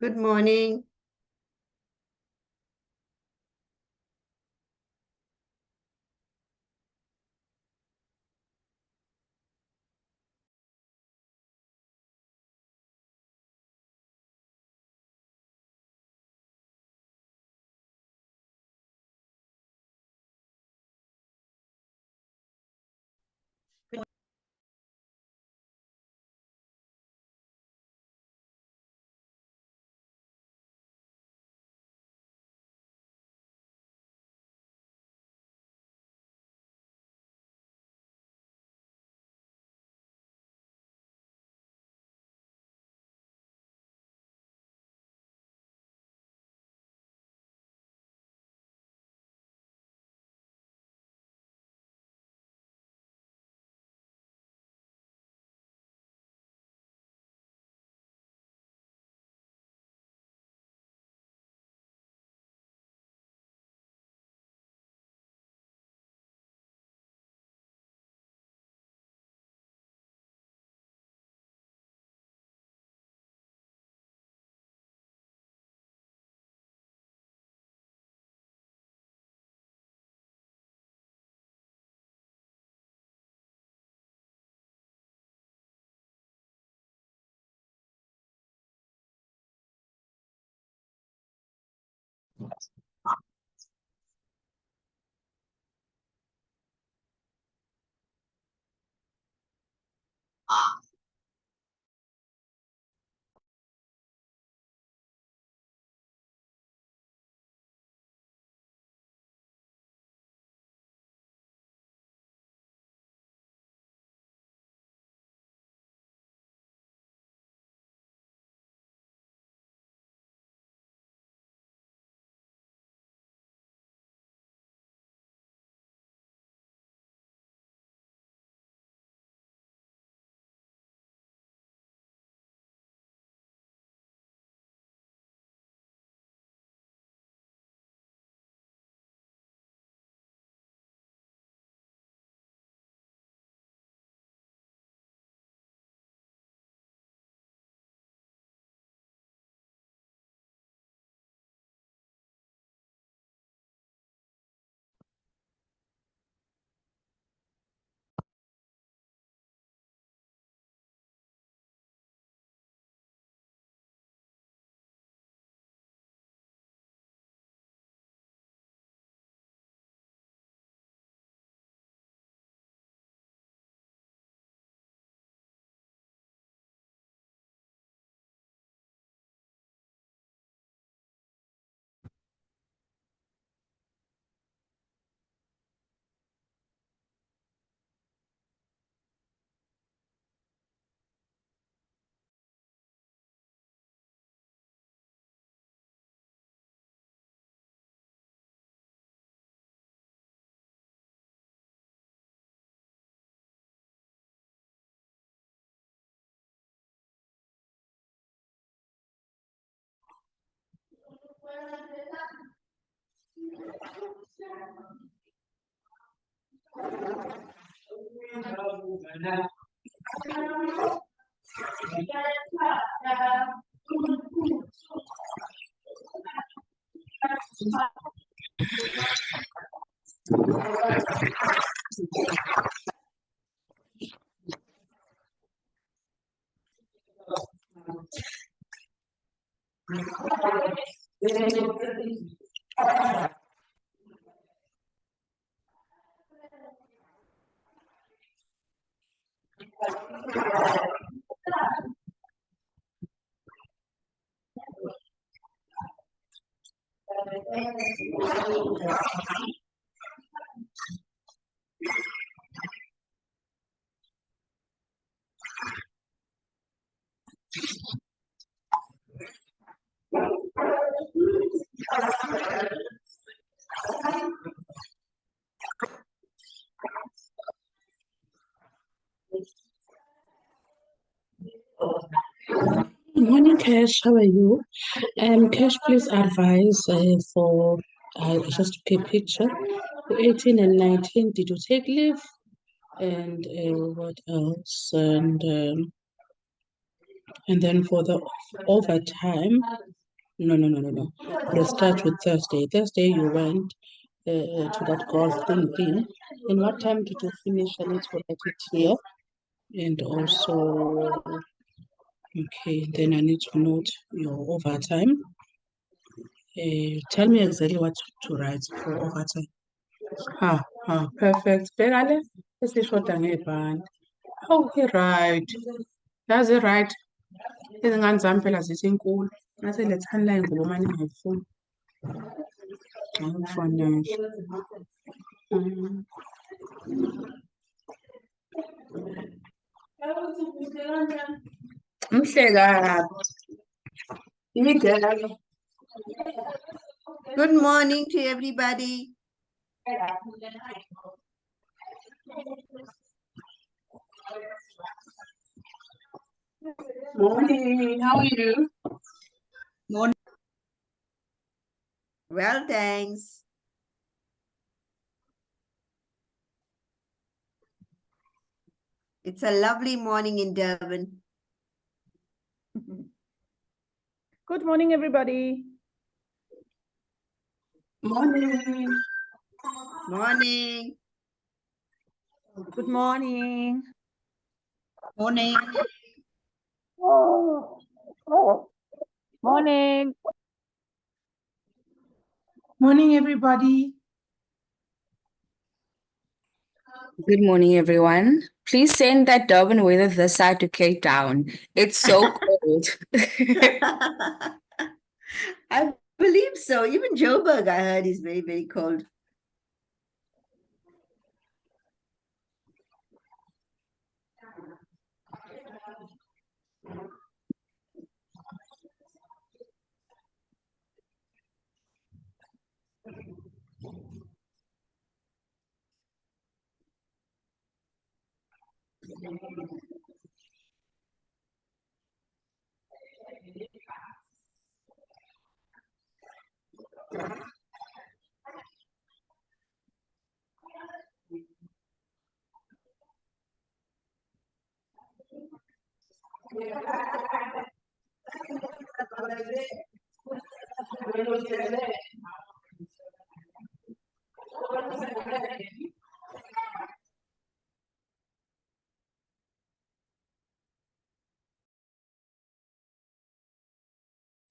Good morning. Good morning, Cash. How are you? Cash, please advise for just to keep picture. 18 and 19, did you take leave? And what else? And And then for the overtime, no. Let's start with Thursday. Thursday you went to that golf thing. And what time did you finish? I need to write it here. And also, okay, then I need to note your overtime. Tell me exactly what to write for overtime. Perfect. Bhekale esishoda ngebhandi. Oh, right. That's it, right. Izingane zami phela zithi inkulu. Ngase lethani la ingubo manje ngayifuni. Akufanele. Mm. Mhlekazi. Igala. Good morning to everybody. Morning. How are you? Morning. Well, thanks. It's a lovely morning in Durban. Good morning, everybody. Morning. Morning. Good morning. Morning. Morning. Morning, everybody. Good morning, everyone. Please send that Durban weather this side to Cape Town. It's so cold. I believe so. Even Joburg, I heard, is very, very cold.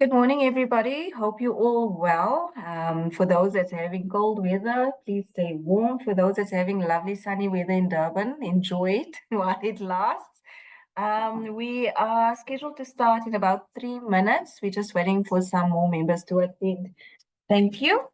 Good morning, everybody. Hope you're all well. For those that's having cold weather, please stay warm. For those that's having lovely sunny weather in Durban, enjoy it while it lasts. We are scheduled to start in about 3 minutes. We're just waiting for some more members to attend. Thank you.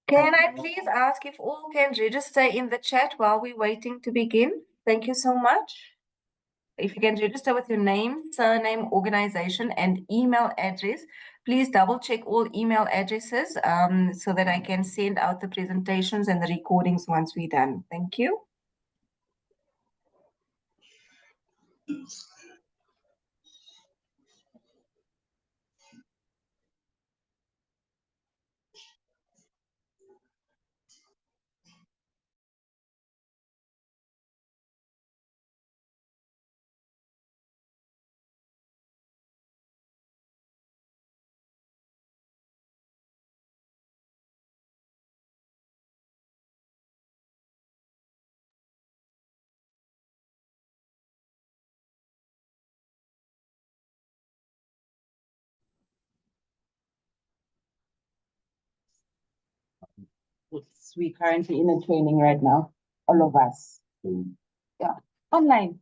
Can I please ask if all can register in the chat while we're waiting to begin? Thank you so much. If you can register with your name, surname, organization, and email address, please double check all email addresses so that I can send out the presentations and the recordings once we're done. Thank you. We're currently in a training right now, all of us. Yeah, online.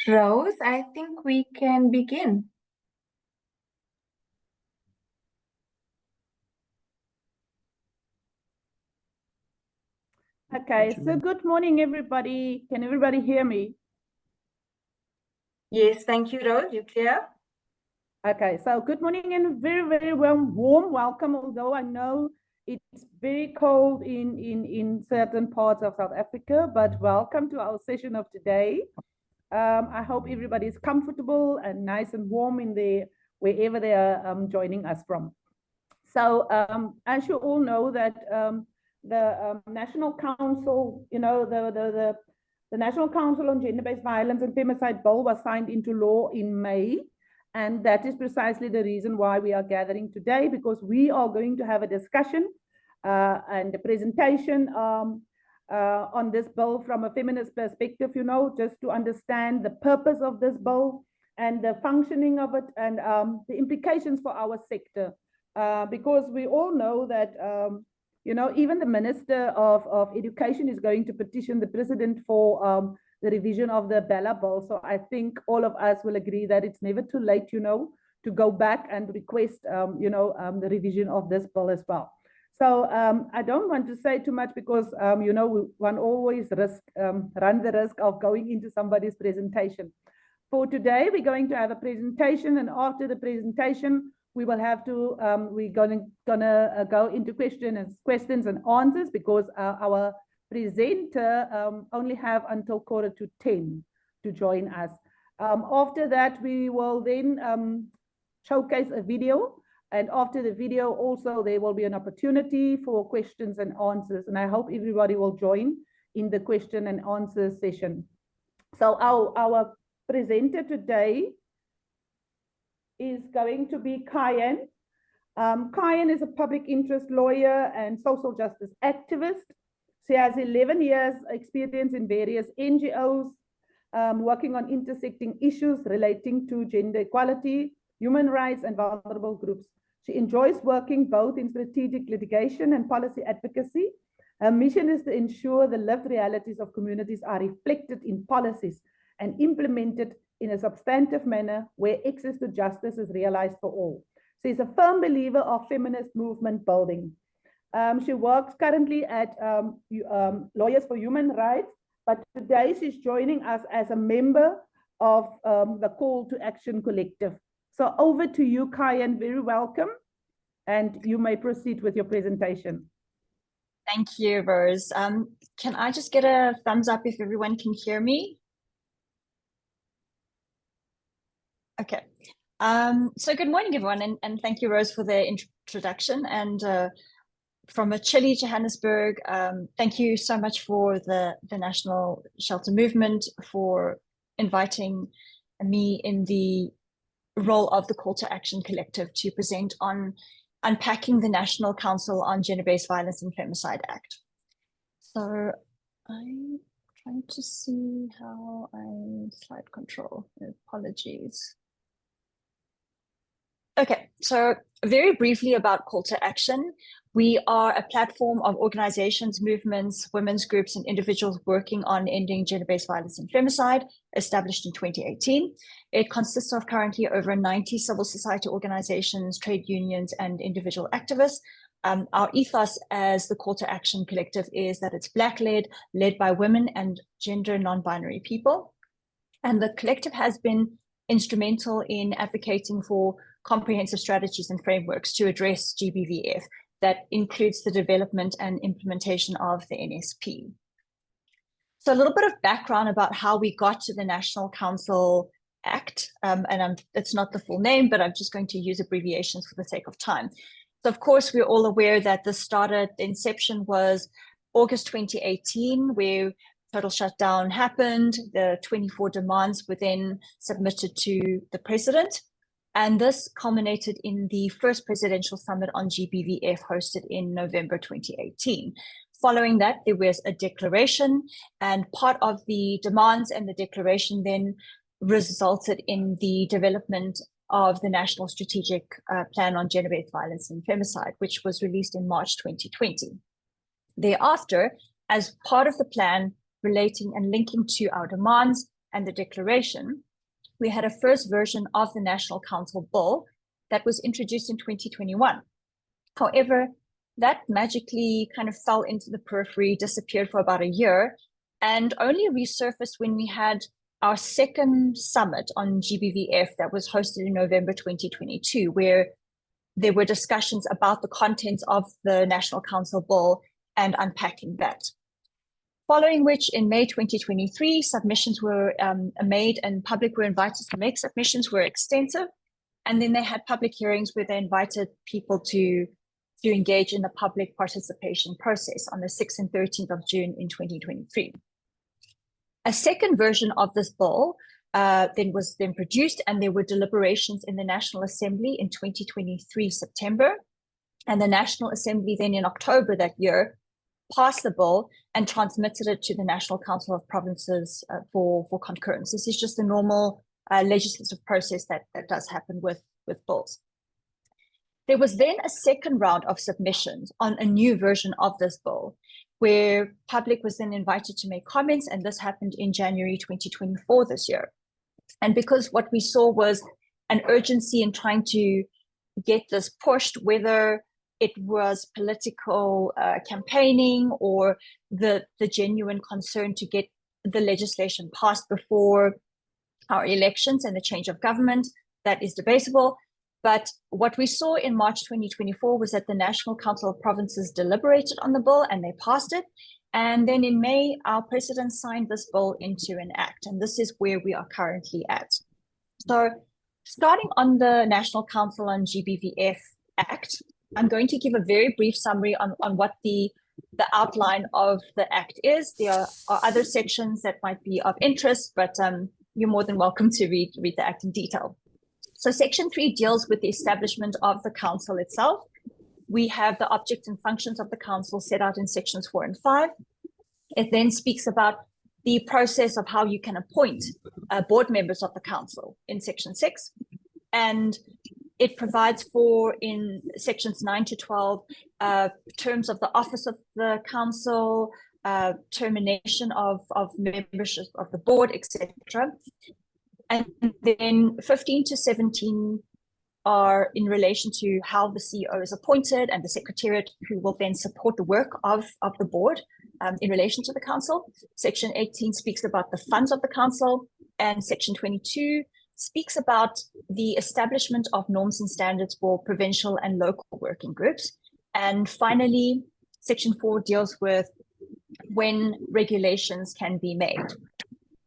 Rose, I think we can begin. Okay, so good morning, everybody. Can everybody hear me? Yes, thank you, Rose. You clear? Okay, so good morning and very warm welcome, although I know it's very cold in certain parts of South Africa, but welcome to our session of today. I hope everybody is comfortable and nice and warm in there, wherever they are joining us from. So as you all know that the National Council, you know, the National Council on Gender-Based Violence and Femicide Bill was signed into law in May. And that is precisely the reason why we are gathering today, because we are going to have a discussion and a presentation on this bill from a feminist perspective, you know, just to understand the purpose of this bill and the functioning of it and the implications for our sector. Because we all know that, you know, even the Minister of Education is going to petition the President for the revision of the Bella Bill. So I think all of us will agree that it's never too late, you know, to go back and request, you know, the revision of this bill as well. So I don't want to say too much because, you know, one always run the risk of going into somebody's presentation. For today, we're going to have a presentation, and after the presentation, we will have to, we're gonna go into questions and answers, because our presenter only have until 9:45 to join us. After that, we will then showcase a video, and after the video also there will be an opportunity for questions and answers, and I hope everybody will join in the question and answer session. So our presenter today is going to be Kyan. Kyan is a public interest lawyer and social justice activist. She has 11 years experience in various NGOs, working on intersecting issues relating to gender equality, human rights, and vulnerable groups. She enjoys working both in strategic litigation and policy advocacy. Her mission is to ensure the lived realities of communities are reflected in policies and implemented in a substantive manner where access to justice is realized for all. She's a firm believer of feminist movement building. She works currently at Lawyers for Human Rights, but today she's joining us as a member of the Call to Action Collective. So over to you, Kayan, very welcome, and you may proceed with your presentation. Thank you, Rose. Can I just get a thumbs up if everyone can hear me? Okay. So good morning, everyone, and thank you, Rose, for the introduction. And from a chilly Johannesburg, thank you so much for the National Shelter Movement for inviting me in the role of the Call to Action Collective to present on unpacking the National Council on Gender-Based Violence and Femicide Act. So I'm trying to see how I slide control. Apologies. Okay, so very briefly about Call to Action. We are a platform of organizations, movements, women's groups, and individuals working on ending gender-based violence and femicide, established in 2018. It consists of currently over 90 civil society organizations, trade unions, and individual activists. Our ethos as the Call to Action Collective is that it's Black-led, led by women and gender non-binary people. And the collective has been instrumental in advocating for comprehensive strategies and frameworks to address GBVF. That includes the development and implementation of the NSP. So a little bit of background about how we got to the National Council Act, it's not the full name, but I'm just going to use abbreviations for the sake of time. So of course, we're all aware that this started, the inception was August 2018, where total shutdown happened. The 24 demands were then submitted to the president. And this culminated in the first presidential summit on GBVF hosted in November 2018. Following that, there was a declaration, and part of the demands and the declaration then resulted in the development of the National Strategic Plan on Gender-Based Violence and Femicide, which was released in March 2020. Thereafter, as part of the plan relating and linking to our demands and the declaration, we had a first version of the National Council Bill that was introduced in 2021. However, that magically kind of fell into the periphery, disappeared for about a year, and only resurfaced when we had our second summit on GBVF that was hosted in November 2022, where there were discussions about the contents of the National Council Bill and unpacking that. Following which, in May 2023, submissions were made and public were invited to make submissions, were extensive. And then they had public hearings where they invited people to engage in the public participation process on the 6th and 13th of June in 2023. A second version of this bill was then produced, and there were deliberations in the National Assembly in 2023 September. And the National Assembly then in October that year passed the bill and transmitted it to the National Council of Provinces for concurrence. This is just the normal legislative process that does happen with bills. There was then a second round of submissions on a new version of this bill, where public was then invited to make comments, and this happened in January 2024 this year. And because what we saw was an urgency in trying to get this pushed, whether it was political campaigning or the genuine concern to get the legislation passed before our elections and the change of government, that is debatable. But what we saw in March 2024 was that the National Council of Provinces deliberated on the bill and they passed it. And then in May, our president signed this bill into an act. And this is where we are currently at. So starting on the National Council on GBVF Act, I'm going to give a very brief summary on what the outline of the Act is. There are other sections that might be of interest, but you're more than welcome to read the Act in detail. So Section 3 deals with the establishment of the Council itself. We have the objects and functions of the Council set out in Sections 4 and 5. It then speaks about the process of how you can appoint board members of the Council in Section 6. And it provides for, in Sections 9 to 12, terms of the office of the Council, termination of membership of the board, etc. And then 15 to 17 are in relation to how the CEO is appointed and the secretariat who will then support the work of the board in relation to the council. Section 18 speaks about the funds of the council, and section 22 speaks about the establishment of norms and standards for provincial and local working groups. And finally, section 4 deals with when regulations can be made.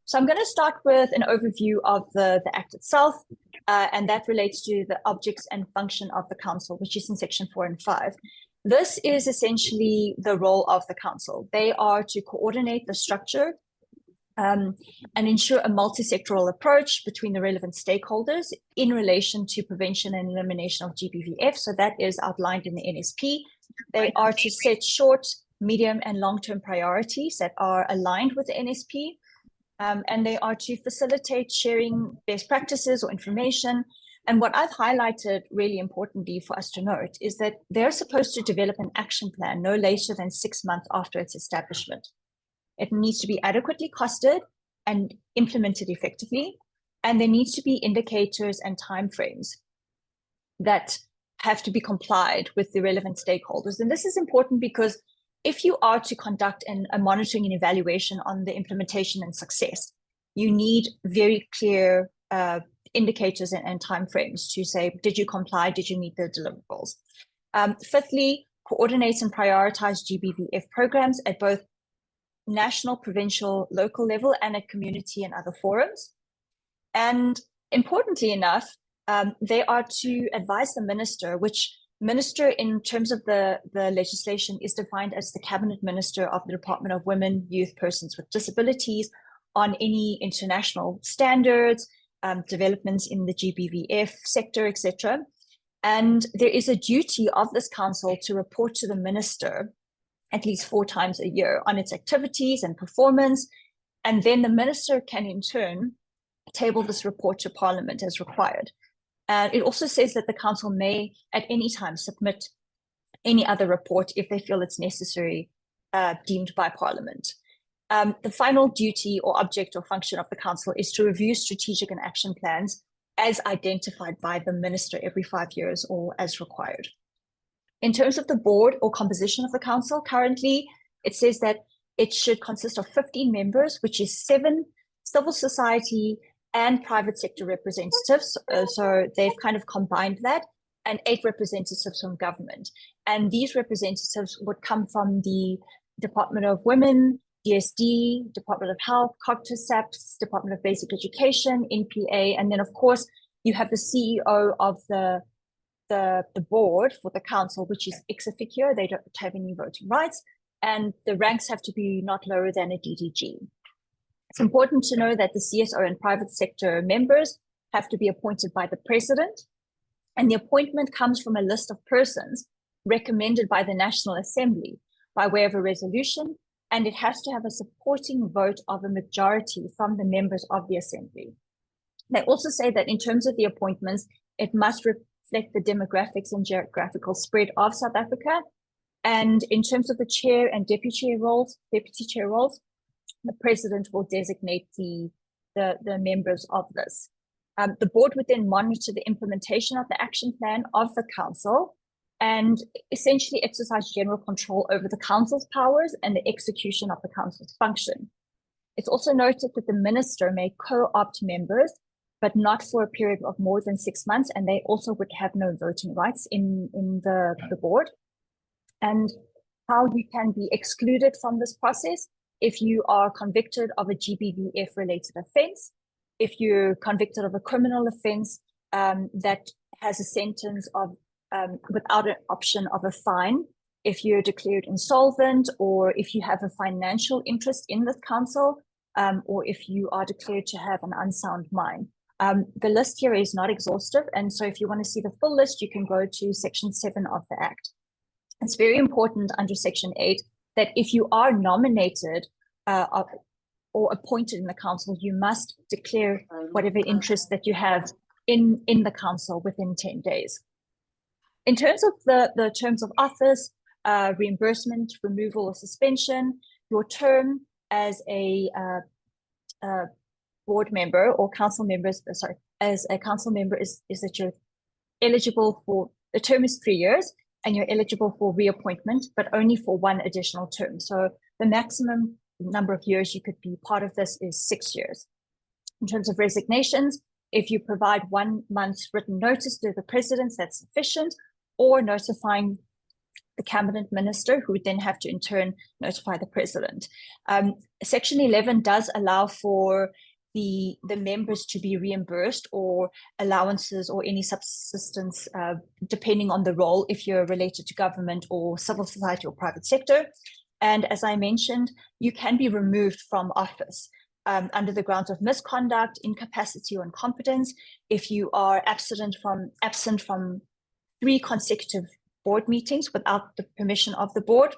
So I'm going to start with an overview of the Act itself, and that relates to the objects and function of the council, which is in section 4 and 5. This is essentially the role of the council. They are to coordinate the structure and ensure a multi-sectoral approach between the relevant stakeholders in relation to prevention and elimination of GBVF. So that is outlined in the NSP. They are to set short, medium, and long-term priorities that are aligned with the NSP. And they are to facilitate sharing best practices or information. And what I've highlighted really importantly for us to note is that they're supposed to develop an action plan no later than 6 months after its establishment. It needs to be adequately costed and implemented effectively. And there needs to be indicators and timeframes that have to be complied with the relevant stakeholders. And this is important because if you are to conduct a monitoring and evaluation on the implementation and success, you need very clear indicators and timeframes to say, did you comply? Did you meet the deliverables? Fifthly, coordinate and prioritize GBVF programs at both national, provincial, local level, and at community and other forums. And importantly enough, they are to advise the minister, which minister in terms of the legislation is defined as the cabinet minister of the Department of Women, Youth, Persons with Disabilities, on any international standards, developments in the GBVF sector, etc. And there is a duty of this council to report to the minister at least 4 times a year on its activities and performance. And then the minister can in turn table this report to Parliament as required. And it also says that the council may at any time submit any other report if they feel it's necessary, deemed by Parliament. The final duty or object or function of the council is to review strategic and action plans as identified by the minister every 5 years or as required. In terms of the board or composition of the council, currently it says that it should consist of 15 members, which is 7 civil society and private sector representatives. So they've kind of combined that, and 8 representatives from government. And these representatives would come from the Department of Women, DSD, Department of Health, COGTISAPS, Department of Basic Education, NPA, and then of course you have the CEO of the board for the council, which is ex officio. They don't have any voting rights, and the ranks have to be not lower than a DDG. It's important to know that the CSO and private sector members have to be appointed by the president, and the appointment comes from a list of persons recommended by the National Assembly by way of a resolution, and it has to have a supporting vote of a majority from the members of the Assembly. They also say that in terms of the appointments, it must reflect the demographics and geographical spread of South Africa. And in terms of the chair and deputy chair roles, the president will designate the members of this. The board would then monitor the implementation of the action plan of the council and essentially exercise general control over the council's powers and the execution of the council's function. It's also noted that the minister may co-opt members, but not for a period of more than 6 months, and they also would have no voting rights in the board. And how you can be excluded from this process: if you are convicted of a GBVF-related offence, if you're convicted of a criminal offence that has a sentence of without an option of a fine, if you're declared insolvent, or if you have a financial interest in the council, or if you are declared to have an unsound mind. The list here is not exhaustive, and so if you want to see the full list, you can go to Section 7 of the Act. It's very important under Section 8 that if you are nominated or appointed in the council, you must declare whatever interest that you have in the council within 10 days. In terms of the terms of office, reimbursement, removal, or suspension, your term as a board member or council members, sorry, as a council member is that you're eligible for, the term is 3 years and you're eligible for reappointment, but only for one additional term. So the maximum number of years you could be part of this is 6 years. In terms of resignations, if you provide 1 month's written notice to the president, that's sufficient, or notifying the cabinet minister, who would then have to in turn notify the president. Section 11 does allow for the members to be reimbursed or allowances or any subsistence, depending on the role, if you're related to government or civil society or private sector. And as I mentioned, you can be removed from office under the grounds of misconduct, incapacity, or incompetence if you are absent from 3 consecutive board meetings without the permission of the board,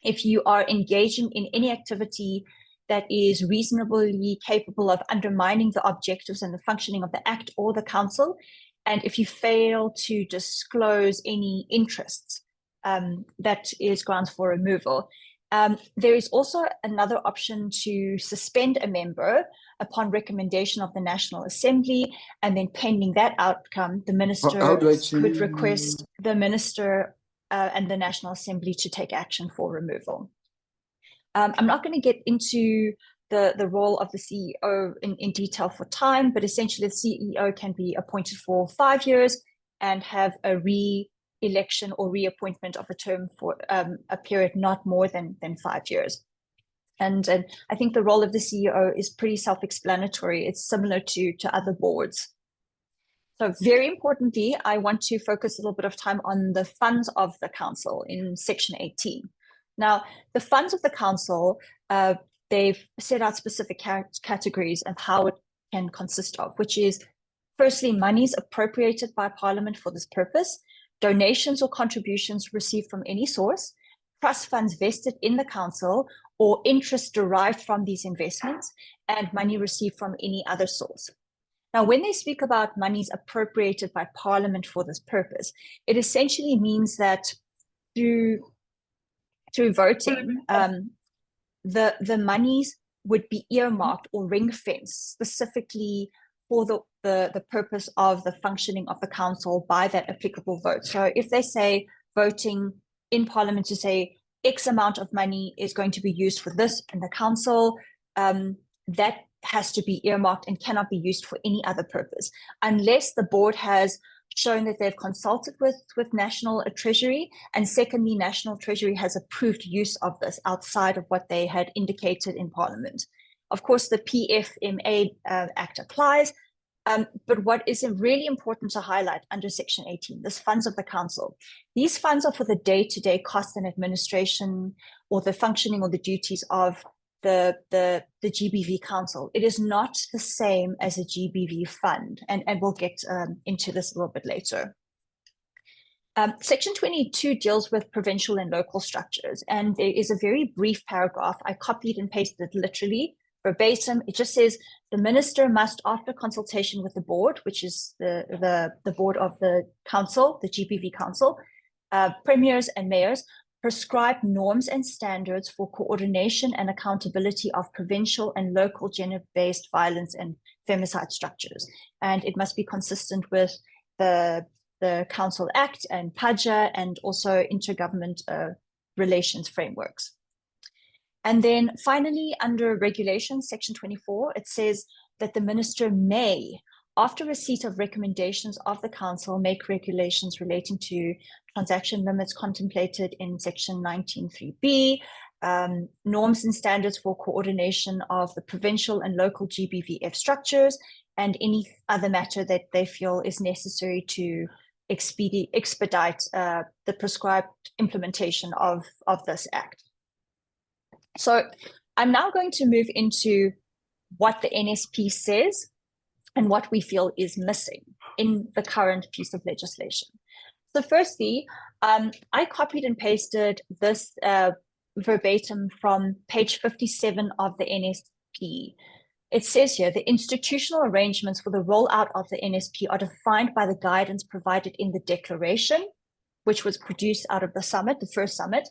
if you are engaging in any activity that is reasonably capable of undermining the objectives and the functioning of the Act or the Council, and if you fail to disclose any interests, that is grounds for removal. There is also another option to suspend a member upon recommendation of the National Assembly, and then pending that outcome, the minister would request the minister and the National Assembly to take action for removal. I'm not going to get into the role of the CEO in detail for time, but essentially the CEO can be appointed for 5 years and have a re-election or reappointment of a term for a period not more than 5 years. And I think the role of the CEO is pretty self-explanatory. It's similar to other boards. So very importantly, I want to focus a little bit of time on the funds of the council in section 18. Now, the funds of the council, they've set out specific categories of how it can consist of, which is firstly, monies appropriated by Parliament for this purpose, donations or contributions received from any source, trust funds vested in the council or interest derived from these investments, and money received from any other source. Now, when they speak about monies appropriated by Parliament for this purpose, it essentially means that through voting, the monies would be earmarked or ring-fenced specifically for the purpose of the functioning of the council by that applicable vote. So if they say voting in Parliament to say X amount of money is going to be used for this in the council, that has to be earmarked and cannot be used for any other purpose, unless the board has shown that they've consulted with National Treasury, and secondly, National Treasury has approved use of this outside of what they had indicated in Parliament. Of course, the PFMA Act applies, but what is really important to highlight under Section 18, this funds of the council, these funds are for the day-to-day costs and administration or the functioning or the duties of the GBV council. It is not the same as a GBV fund, and we'll get into this a little bit later. Section 22 deals with provincial and local structures, and there is a very brief paragraph. I copied and pasted it literally verbatim. It just says the minister must, after consultation with the board, which is the board of the council, the GBV council, premiers and mayors, prescribe norms and standards for coordination and accountability of provincial and local gender-based violence and femicide structures. And it must be consistent with the Council Act and PAJA and also intergovernment relations frameworks. And then finally, under regulations, section 24, it says that the minister may, after receipt of recommendations of the council, make regulations relating to transaction limits contemplated in section 19.3b, norms and standards for coordination of the provincial and local GBVF structures, and any other matter that they feel is necessary to expedite the prescribed implementation of this act. So I'm now going to move into what the NSP says and what we feel is missing in the current piece of legislation. So firstly, I copied and pasted this verbatim from page 57 of the NSP. It says here, the institutional arrangements for the rollout of the NSP are defined by the guidance provided in the declaration, which was produced out of the summit, the first summit,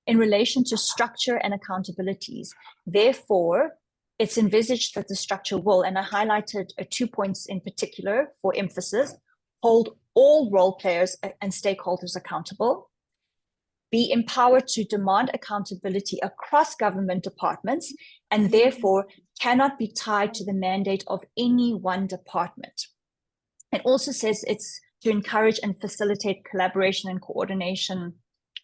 in relation to structure and accountabilities. Therefore, it's envisaged that the structure will, and I highlighted 2 points in particular for emphasis, hold all role players and stakeholders accountable, be empowered to demand accountability across government departments, and therefore cannot be tied to the mandate of any one department. It also says it's to encourage and facilitate collaboration and coordination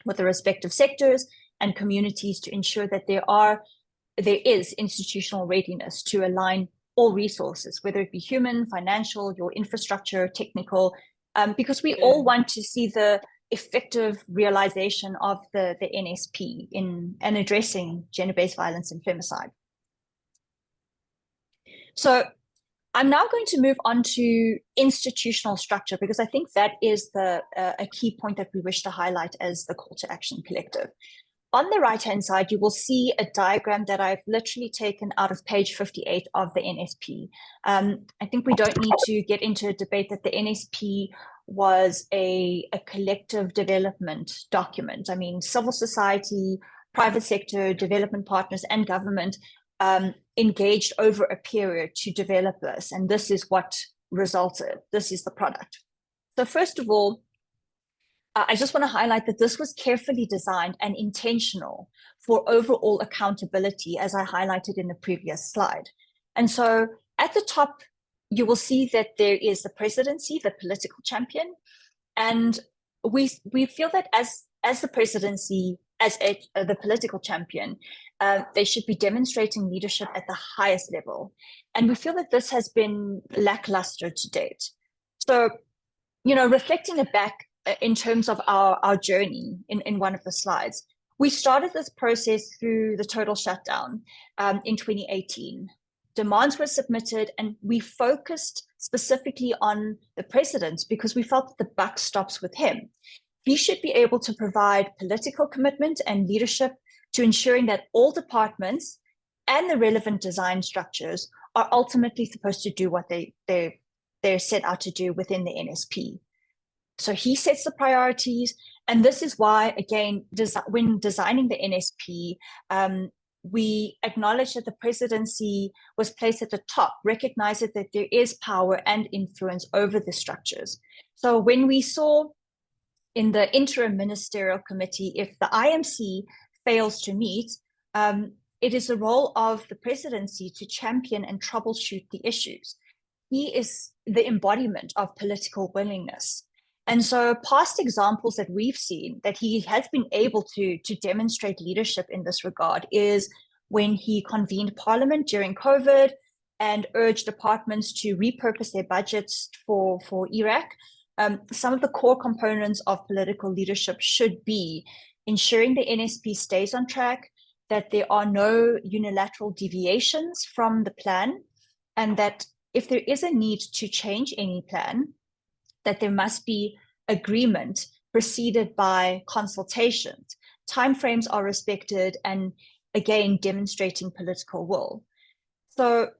with the respective sectors and communities to ensure that there is institutional readiness to align all resources, whether it be human, financial, your infrastructure, technical, because we all want to see the effective realization of the NSP in addressing gender-based violence and femicide. So I'm now going to move on to institutional structure, because I think that is a key point that we wish to highlight as the Call to Action Collective. On the right-hand side, you will see a diagram that I've literally taken out of page 58 of the NSP. I think we don't need to get into a debate that the NSP was a collective development document. I mean, civil society, private sector, development partners, and government engaged over a period to develop this, and this is what resulted. This is the product. So first of all, I just want to highlight that this was carefully designed and intentional for overall accountability, as I highlighted in the previous slide. And so at the top, you will see that there is the presidency, the political champion, and we feel that as the presidency, as the political champion, they should be demonstrating leadership at the highest level. And we feel that this has been lackluster to date. So, you know, reflecting it back in terms of our journey in one of the slides, we started this process through the total shutdown in 2018. Demands were submitted, and we focused specifically on the president because we felt that the buck stops with him. He should be able to provide political commitment and leadership to ensuring that all departments and the relevant design structures are ultimately supposed to do what they're set out to do within the NSP. So he sets the priorities, and this is why, again, when designing the NSP, we acknowledge that the presidency was placed at the top, recognize that there is power and influence over the structures. So when we saw in the interim ministerial committee, if the IMC fails to meet, it is the role of the presidency to champion and troubleshoot the issues. He is the embodiment of political willingness. And so past examples that we've seen that he has been able to demonstrate leadership in this regard is when he convened Parliament during COVID and urged departments to repurpose their budgets for Iraq. Some of the core components of political leadership should be ensuring the NSP stays on track, that there are no unilateral deviations from the plan, and that if there is a need to change any plan, that there must be agreement preceded by consultations. Timeframes are respected, and again, demonstrating political will. So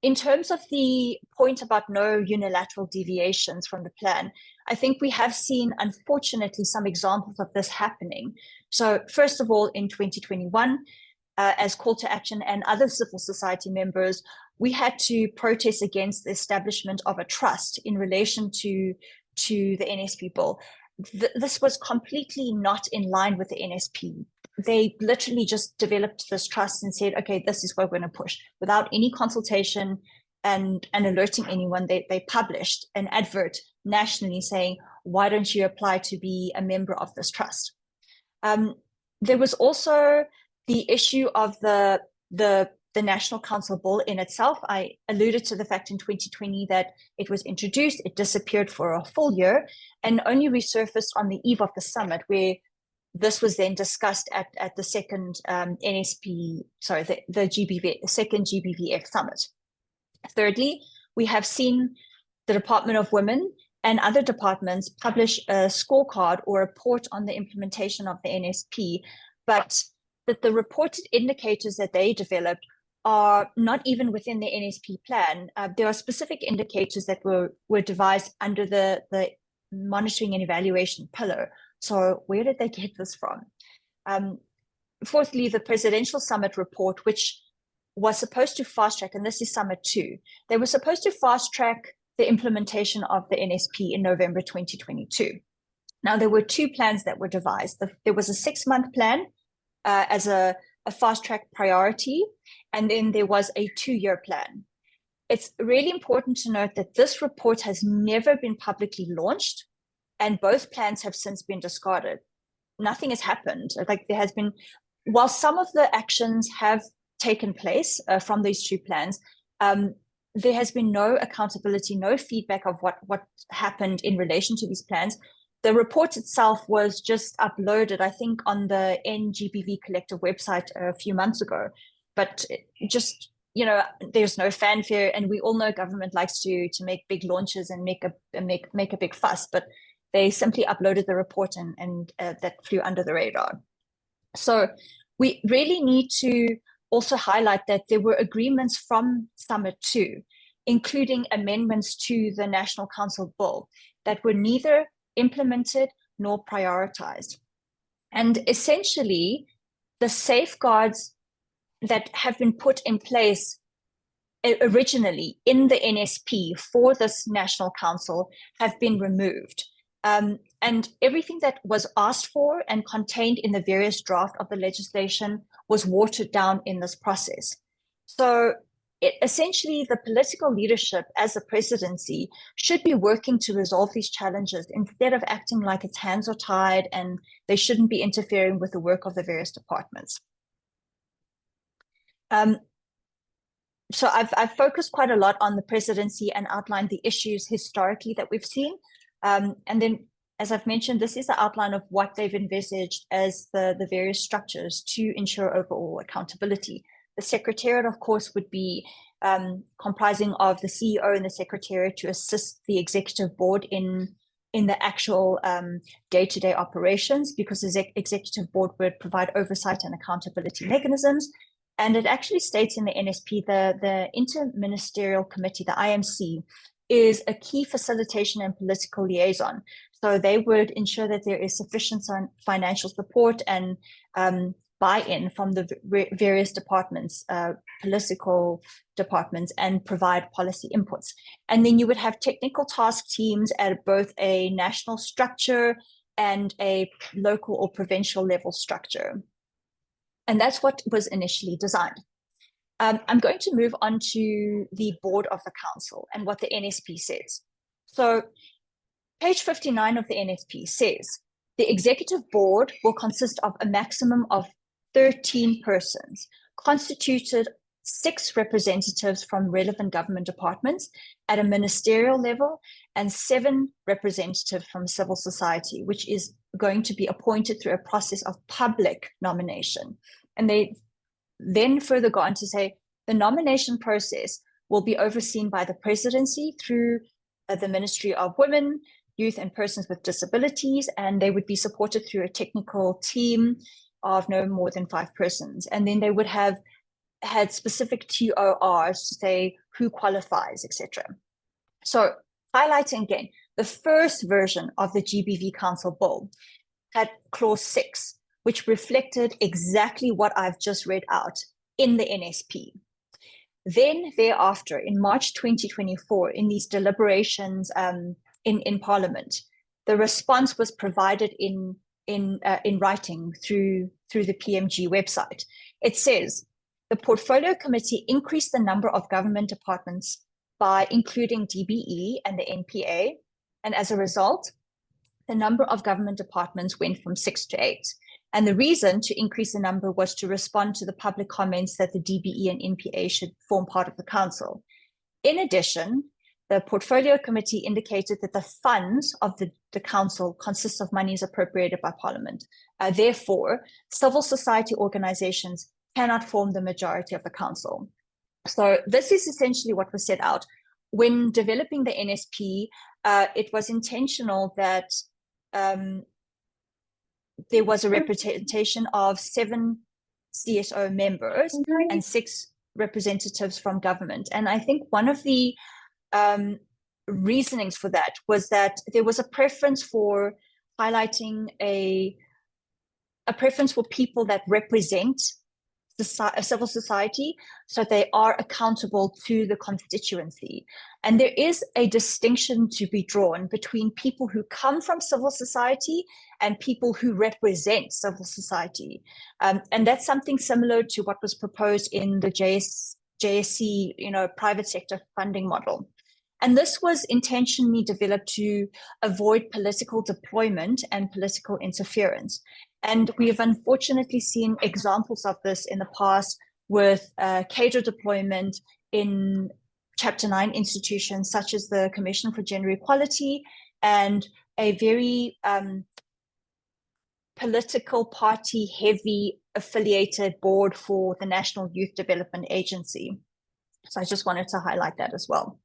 in terms of the point about no unilateral deviations from the plan, I think we have seen, unfortunately, some examples of this happening. So first of all, in 2021, as Call to Action and other civil society members, we had to protest against the establishment of a trust in relation to the NSP bill. This was completely not in line with the NSP. They literally just developed this trust and said, okay, this is what we're going to push. Without any consultation and alerting anyone, they published an advert nationally saying, why don't you apply to be a member of this trust? There was also the issue of the National Council bill in itself. I alluded to the fact in 2020 that it was introduced, it disappeared for a full year, and only resurfaced on the eve of the summit, where this was then discussed at the second NSP, sorry, the second GBVF summit. Thirdly, we have seen the Department of Women and other departments publish a scorecard or report on the implementation of the NSP, but that the reported indicators that they developed are not even within the NSP plan. There are specific indicators that were devised under the monitoring and evaluation pillar. So where did they get this from? Fourthly, the presidential summit report, which was supposed to fast track, and this is summit 2, they were supposed to fast track the implementation of the NSP in November 2022. Now, there were 2 plans that were devised. There was a 6-month plan as a fast track priority, and then there was a 2-year plan. It's really important to note that this report has never been publicly launched, and both plans have since been discarded. Nothing has happened. Like, there has been, while some of the actions have taken place from these 2 plans, there has been no accountability, no feedback of what happened in relation to these plans. The report itself was just uploaded, I think, on the NGBV Collective website a few months ago. But just, you know, there's no fanfare, and we all know government likes to make big launches and make a big fuss, but they simply uploaded the report and that flew under the radar. So we really need to also highlight that there were agreements from Summit 2, including amendments to the National Council bill, that were neither implemented nor prioritized. And essentially, the safeguards that have been put in place originally in the NSP for this National Council have been removed. And everything that was asked for and contained in the various draft of the legislation was watered down in this process. So essentially, the political leadership as a presidency should be working to resolve these challenges instead of acting like its hands are tied and they shouldn't be interfering with the work of the various departments. So I've focused quite a lot on the presidency and outlined the issues historically that we've seen. And then, as I've mentioned, this is the outline of what they've envisaged as the various structures to ensure overall accountability. The Secretariat, of course, would be comprising of the CEO and the Secretariat to assist the Executive Board in the actual day-to-day operations, because the Executive Board would provide oversight and accountability mechanisms. And it actually states in the NSP, the Interministerial Committee, the IMC, is a key facilitation and political liaison. So they would ensure that there is sufficient financial support and buy-in from the various departments, political departments, and provide policy inputs. And then you would have technical task teams at both a national structure and a local or provincial level structure. And that's what was initially designed. I'm going to move on to the board of the council and what the NSP says. So page 59 of the NSP says, the executive board will consist of a maximum of 13 persons, constituted 6 representatives from relevant government departments at a ministerial level, and 7 representatives from civil society, which is going to be appointed through a process of public nomination. And they then further go on to say the nomination process will be overseen by the presidency through the Ministry of Women, Youth and Persons with Disabilities, and they would be supported through a technical team of no more than 5 persons. And then they would have had specific TORs to say who qualifies, etc. So highlighting again, the first version of the GBV Council Bill had clause 6, which reflected exactly what I've just read out in the NSP. Then thereafter, in March 2024, in these deliberations in Parliament, the response was provided in writing through the PMG website. It says, the Portfolio Committee increased the number of government departments by including DBE and the NPA, and as a result, the number of government departments went from 6 to 8. And the reason to increase the number was to respond to the public comments that the DBE and NPA should form part of the council. In addition, the Portfolio Committee indicated that the funds of the council consists of monies appropriated by Parliament. Therefore, civil society organizations cannot form the majority of the council. So this is essentially what was set out. When developing the NSP, it was intentional that there was a representation of 7 CSO members and 6 representatives from government. And I think one of the reasonings for that was that there was a preference for highlighting a a preference for people that represent civil society, so they are accountable to the constituency. And there is a distinction to be drawn between people who come from civil society and people who represent civil society. And that's something similar to what was proposed in the JSC, private sector funding model. And this was intentionally developed to avoid political deployment and political interference. And we have unfortunately seen examples of this in the past with cadre deployment in Chapter 9 institutions, such as the Commission for Gender Equality, and a very political party heavy affiliated board for the National Youth Development Agency. So I just wanted to highlight that as well.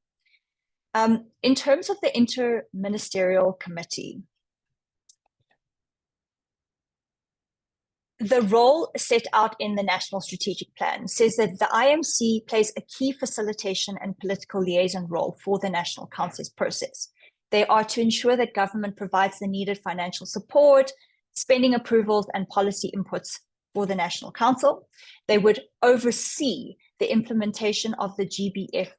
In terms of the Inter-Ministerial Committee, the role set out in the National Strategic Plan says that the IMC plays a key facilitation and political liaison role for the National Council's process. They are to ensure that government provides the needed financial support, spending approvals, and policy inputs for the National Council. They would oversee the implementation of the GBVF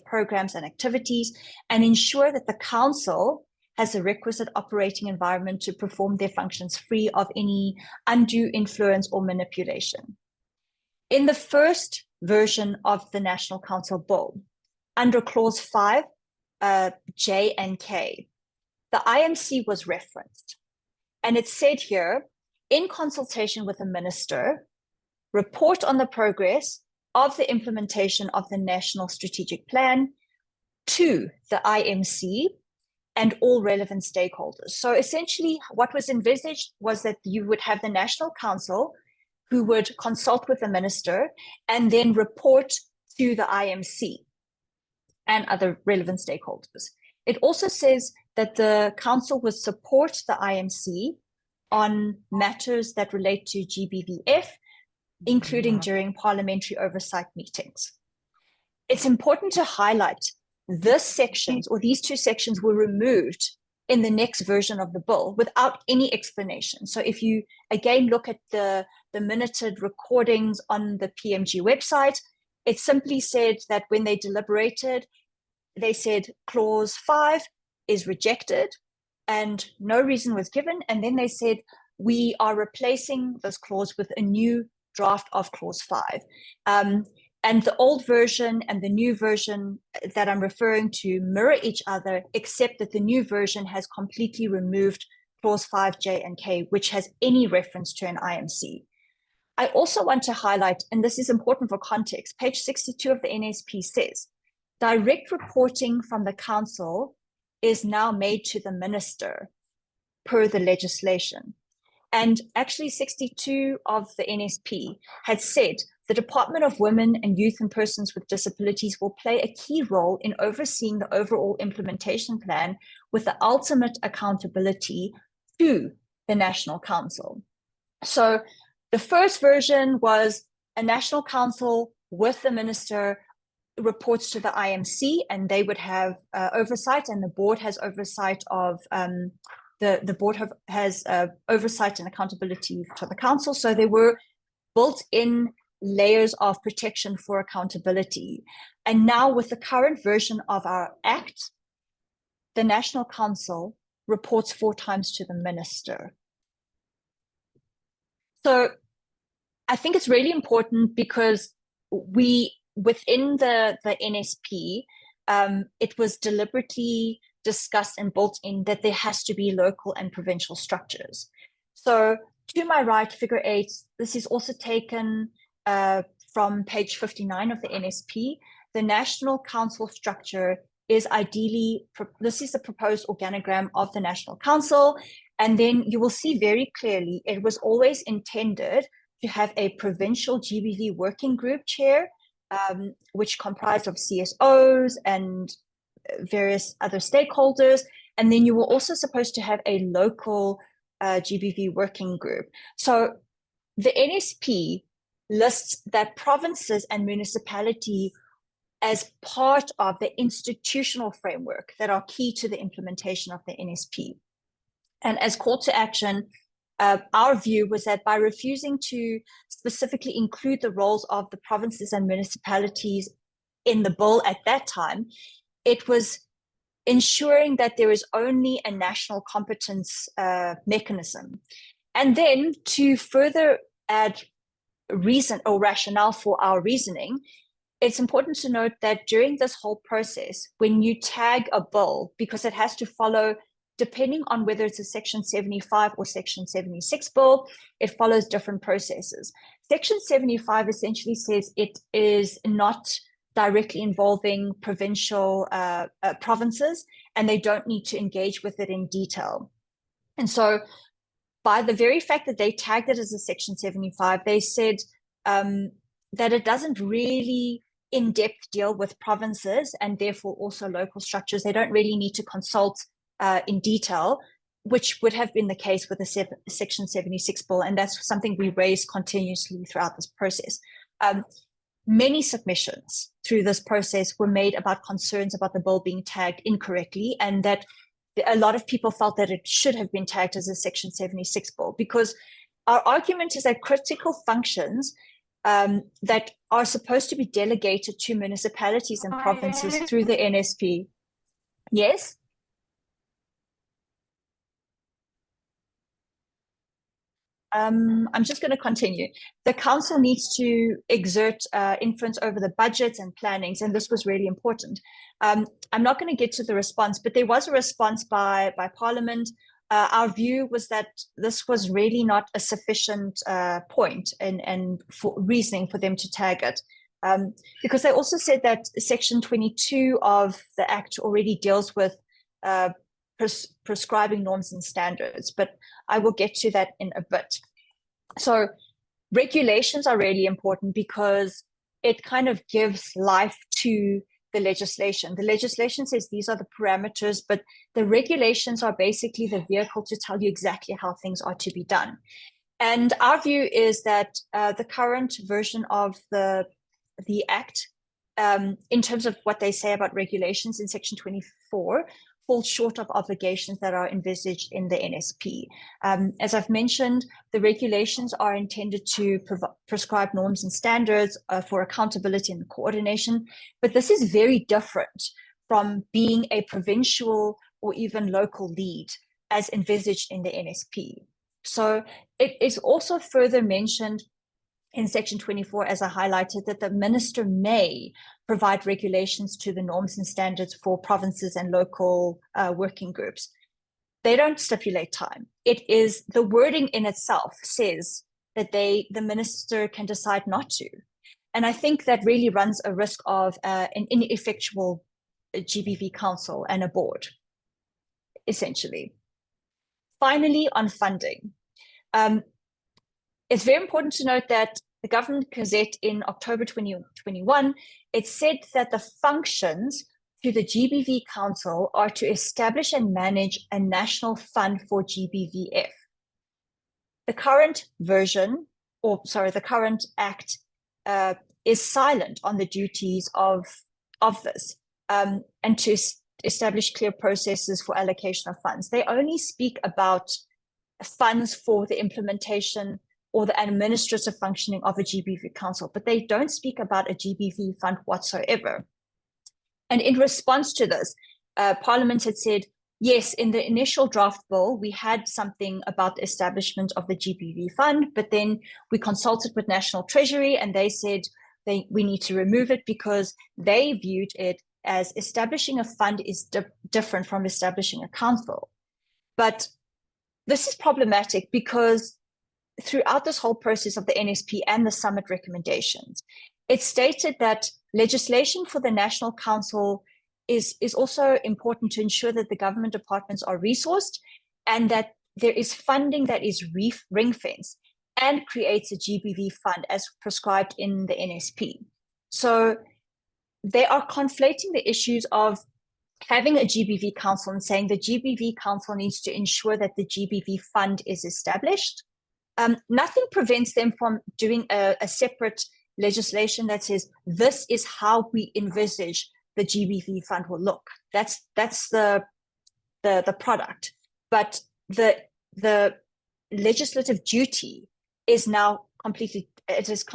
programs and activities, and ensure that the Council has the requisite operating environment to perform their functions free of any undue influence or manipulation. In the first version of the National Council Bill, under Clause 5, J and K, the IMC was referenced. And it said here, in consultation with the minister, report on the progress of the implementation of the National Strategic Plan to the IMC and all relevant stakeholders. So essentially what was envisaged was that you would have the National Council who would consult with the minister and then report to the IMC and other relevant stakeholders. It also says that the council would support the IMC on matters that relate to GBVF, including during parliamentary oversight meetings. It's important to highlight these two sections were removed in the next version of the bill without any explanation. So if you again look at the minuted recordings on the PMG website, it simply said that when they deliberated, they said clause 5 is rejected and no reason was given. And then they said, we are replacing this clause with a new draft of clause 5. And the old version and the new version that I'm referring to mirror each other, except that the new version has completely removed clause 5, J and K, which has any reference to an IMC. I also want to highlight, and this is important for context, page 62 of the NSP says, direct reporting from the council is now made to the minister per the legislation. And actually 62 of the NSP had said the Department of Women and Youth and Persons with Disabilities will play a key role in overseeing the overall implementation plan with the ultimate accountability to the National Council. So the first version was a National Council with the minister reports to the IMC, and they would have oversight, and the board has oversight of the board has oversight and accountability to the council. So there were built-in layers of protection for accountability. And now with the current version of our act, the National Council reports 4 times to the minister. So I think it's really important because within the NSP, it was deliberately discussed and built in that there has to be local and provincial structures. So to my right, figure 8, this is also taken from page 59 of the NSP. The National Council structure is ideally, this is the proposed organogram of the National Council. And then you will see very clearly, it was always intended to have a provincial GBV working group chair, which comprised of CSOs and various other stakeholders. And then you were also supposed to have a local GBV working group. So the NSP lists that provinces and municipality as part of the institutional framework that are key to the implementation of the NSP. And as call to action, our view was that by refusing to specifically include the roles of the provinces and municipalities in the bill at that time, it was ensuring that there is only a national competence mechanism. And then to further add reason or rationale for our reasoning, it's important to note that during this whole process, when you tag a bill, because it has to follow, depending on whether it's a Section 75 or Section 76 bill, it follows different processes. Section 75 essentially says it is not directly involving provincial provinces, and they don't need to engage with it in detail. And so by the very fact that they tagged it as a Section 75, they said that it doesn't really in-depth deal with provinces and therefore also local structures. They don't really need to consult in detail, which would have been the case with the Section 76 bill. And that's something we raised continuously throughout this process. Many submissions through this process were made about concerns about the bill being tagged incorrectly, and that a lot of people felt that it should have been tagged as a Section 76 bill, because our argument is that critical functions that are supposed to be delegated to municipalities and provinces through the NSP. Yes? I'm just going to continue. The council needs to exert influence over the budgets and plannings, and this was really important. I'm not going to get to the response, but there was a response by Parliament. Our view was that this was really not a sufficient point and for reasoning for them to tag it. Because they also said that Section 22 of the Act already deals with prescribing norms and standards, but I will get to that in a bit. So regulations are really important because it kind of gives life to the legislation. The legislation says these are the parameters, but the regulations are basically the vehicle to tell you exactly how things are to be done. And our view is that the current version of the Act, in terms of what they say about regulations in Section 24, falls short of obligations that are envisaged in the NSP. As I've mentioned, the regulations are intended to prescribe norms and standards for accountability and coordination, but this is very different from being a provincial or even local lead as envisaged in the NSP. So it is also further mentioned in Section 24, as I highlighted, that the minister may provide regulations to the norms and standards for provinces and local working groups. They don't stipulate time. It is the wording in itself says that the minister can decide not to. And I think that really runs a risk of an ineffectual GBV council and a board, essentially. Finally, on funding. It's very important to note that the Government Gazette in October 2021, it said that the functions to the GBV Council are to establish and manage a national fund for GBVF. The current version, the current Act is silent on the duties of this and to establish clear processes for allocation of funds. They only speak about funds for the implementation or the administrative functioning of a GBV council, but they don't speak about a GBV fund whatsoever. And in response to this, Parliament had said, yes, in the initial draft bill, we had something about the establishment of the GBV fund, but then we consulted with National Treasury and they said we need to remove it because they viewed it as establishing a fund is different from establishing a council. But this is problematic because throughout this whole process of the NSP and the summit recommendations, it stated that legislation for the National Council is also important to ensure that the government departments are resourced and that there is funding that is ring-fenced and creates a GBV fund as prescribed in the NSP. So they are conflating the issues of having a GBV council and saying the GBV council needs to ensure that the GBV fund is established. Nothing prevents them from doing a separate legislation that says this is how we envisage the GBV fund will look. That's the product. But the legislative duty is now completely, it has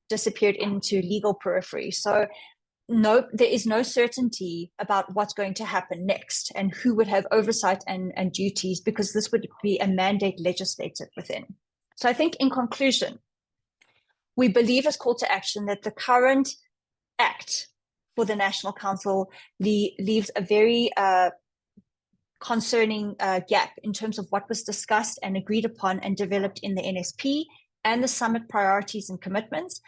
disappeared into legal periphery. So no, there is no certainty about what's going to happen next and who would have oversight and duties, because this would be a mandate legislated within. So I think in conclusion, we believe as call to action that the current act for the National Council leaves a very concerning gap in terms of what was discussed and agreed upon and developed in the NSP and the summit priorities and commitments.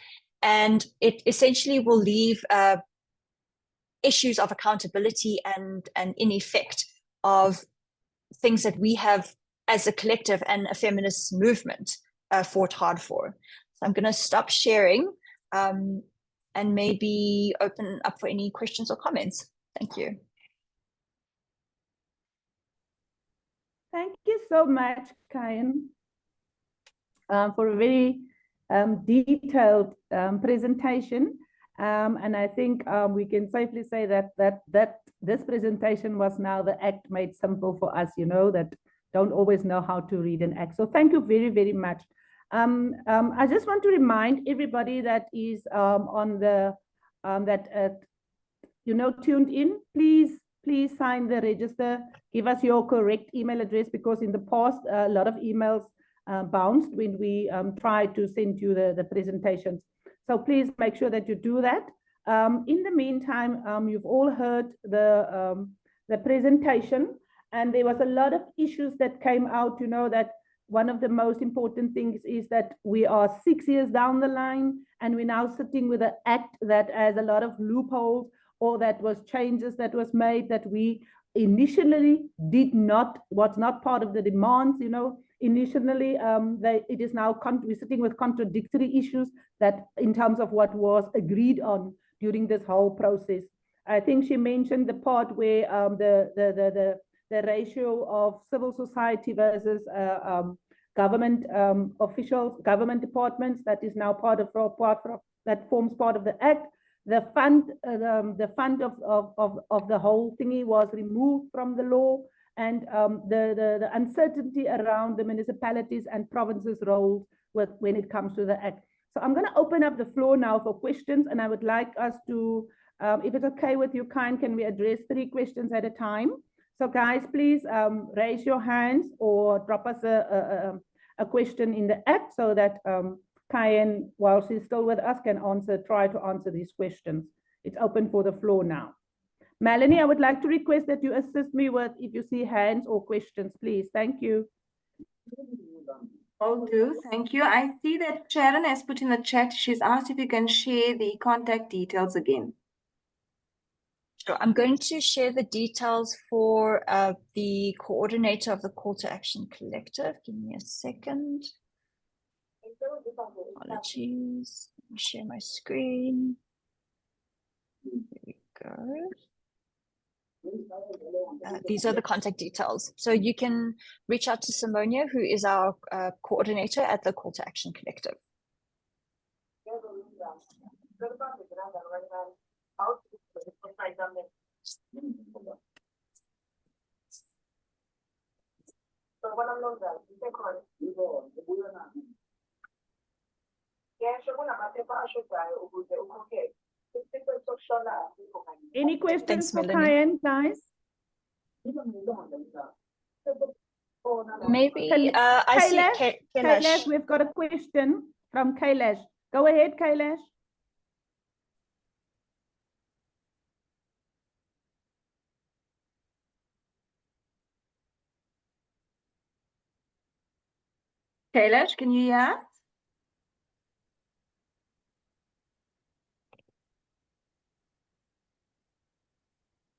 And it essentially will leave issues of accountability and in effect of things that we have as a collective and a feminist movement fought hard for. So I'm going to stop sharing and maybe open up for any questions or comments. Thank you. Thank you so much, Kayan, for a very detailed presentation. And I think we can safely say that this presentation was now the act made simple for us, you know, that don't always know how to read an act. So thank you very, very much. I just want to remind everybody that is on the tuned in, please sign the register, give us your correct email address, because in the past a lot of emails bounced when we tried to send you the presentations. So please make sure that you do that. In the meantime, you've all heard the presentation, and there was a lot of issues that came out, you know, that one of the most important things is that we are 6 years down the line, and we're now sitting with an act that has a lot of loopholes, or that was changes that was made that we initially was not part of the demands, you know. Initially, it is now we're sitting with contradictory issues that in terms of what was agreed on during this whole process. I think she mentioned the part where the ratio of civil society versus government officials, government departments, that is now that forms part of the act. The fund of the whole thingy was removed from the law, and the uncertainty around the municipalities and provinces' roles when it comes to the act. So I'm going to open up the floor now for questions, and I would like us to, if it's okay with you, can we address 3 questions at a time? So guys, please raise your hands or drop us a question in the app so that Kayan, while she's still with us, can try to answer these questions. It's open for the floor now. Melanie, I would like to request that you assist me with if you see hands or questions, please. Thank you. Will do. Thank you. I see that Sharon has put in the chat. She's asked if you can share the contact details again. Sure. I'm going to share the details for the coordinator of the Call to Action Collective. Give me a second. Apologies. Let me share my screen. There we go. These are the contact details. So you can reach out to Simonia, who is our coordinator at the Call to Action Collective. Any questions Thanks, for Melanie. Kayan, guys? Maybe I see Kailash, Kailash. we've got a question from Kailash. Go ahead, Kailash. Kailash, can you hear us?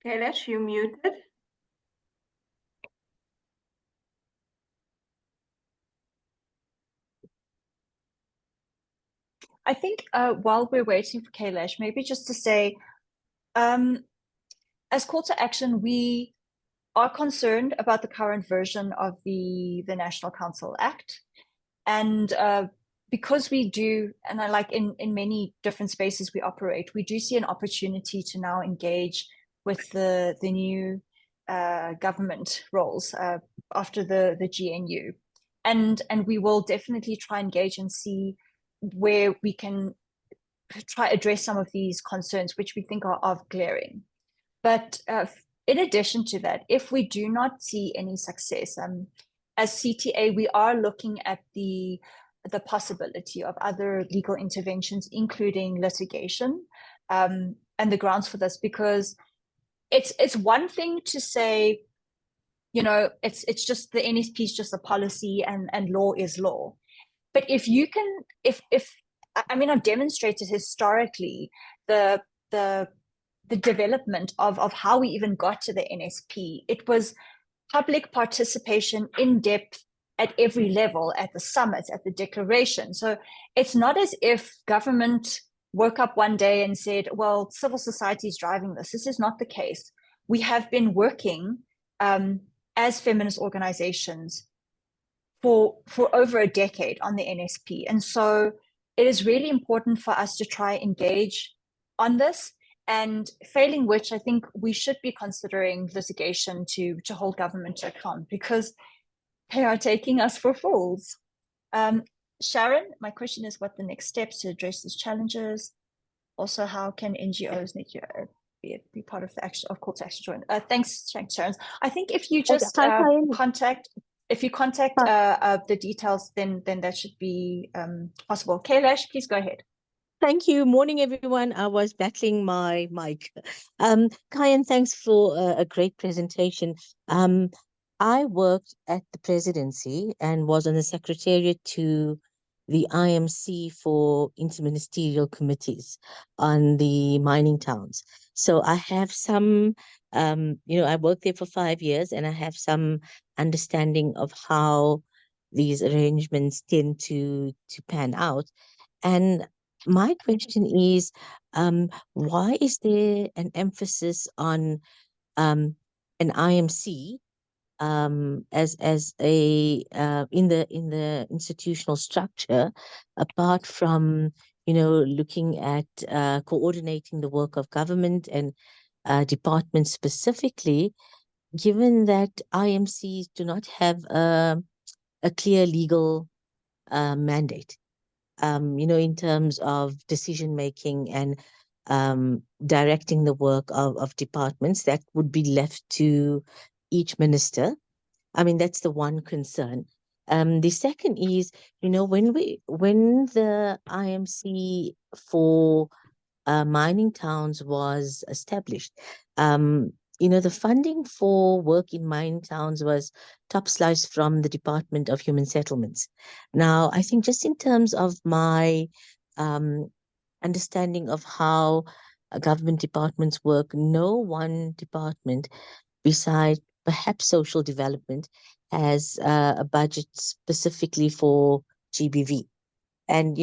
Kailash, you muted. I think while we're waiting for Kailash, maybe just to say, as Call to Action, we are concerned about the current version of the National Council Act. And because we do, and I like in many different spaces we operate, we do see an opportunity to now engage with the new government roles after the GNU. and we will definitely try and engage and see where we can try address some of these concerns, which we think are glaring. But in addition to that, if we do not see any success, as CTA, we are looking at the possibility of other legal interventions, including litigation, and the grounds for this, because it's one thing to say, you know, it's just the NSP is just a policy and law is law. But if you can, if I mean, I've demonstrated historically the development of how we even got to the NSP. It was public participation in depth at every level, at the summits, at the declaration. So it's not as if government woke up one day and said, well, civil society is driving this. This is not the case. We have been working as feminist organizations for over a decade on the NSP. And so it is really important for us to try engage on this, and failing which, I think we should be considering litigation to hold government to account, because they are taking us for fools. Sharon, my question is what the next steps to address these challenges? Also, how can NGOs need to be part of the action, of call to action join? Thanks, Sharon. I think if you just contact the details, then that should be possible. Kailash, please go ahead. Thank you. Morning, everyone. I was battling my mic. Kayan, thanks for a great presentation. I worked at the presidency and was on the secretariat to the IMC for interministerial committees on the mining towns. So I have some, I worked there for 5 years, and I have some understanding of how these arrangements tend to pan out. And my question is, why is there an emphasis on an IMC as a in the institutional structure, apart from looking at coordinating the work of government and departments specifically, given that IMCs do not have a clear legal mandate, in terms of decision making and directing the work of departments that would be left to each minister. I mean, that's the one concern. The second is, when the IMC for mining towns was established, the funding for work in mining towns was top sliced from the Department of Human Settlements. Now, I think just in terms of my understanding of how government departments work, no one department beside perhaps social development has a budget specifically for GBV. And,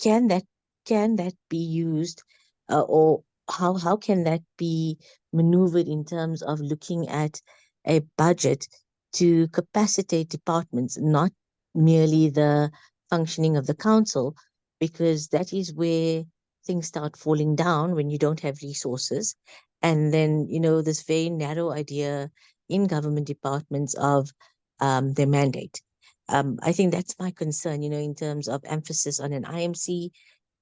can that be used, or how can that be maneuvered in terms of looking at a budget to capacitate departments, not merely the functioning of the council, because that is where things start falling down when you don't have resources. And then, this very narrow idea in government departments of their mandate. I think that's my concern, in terms of emphasis on an IMC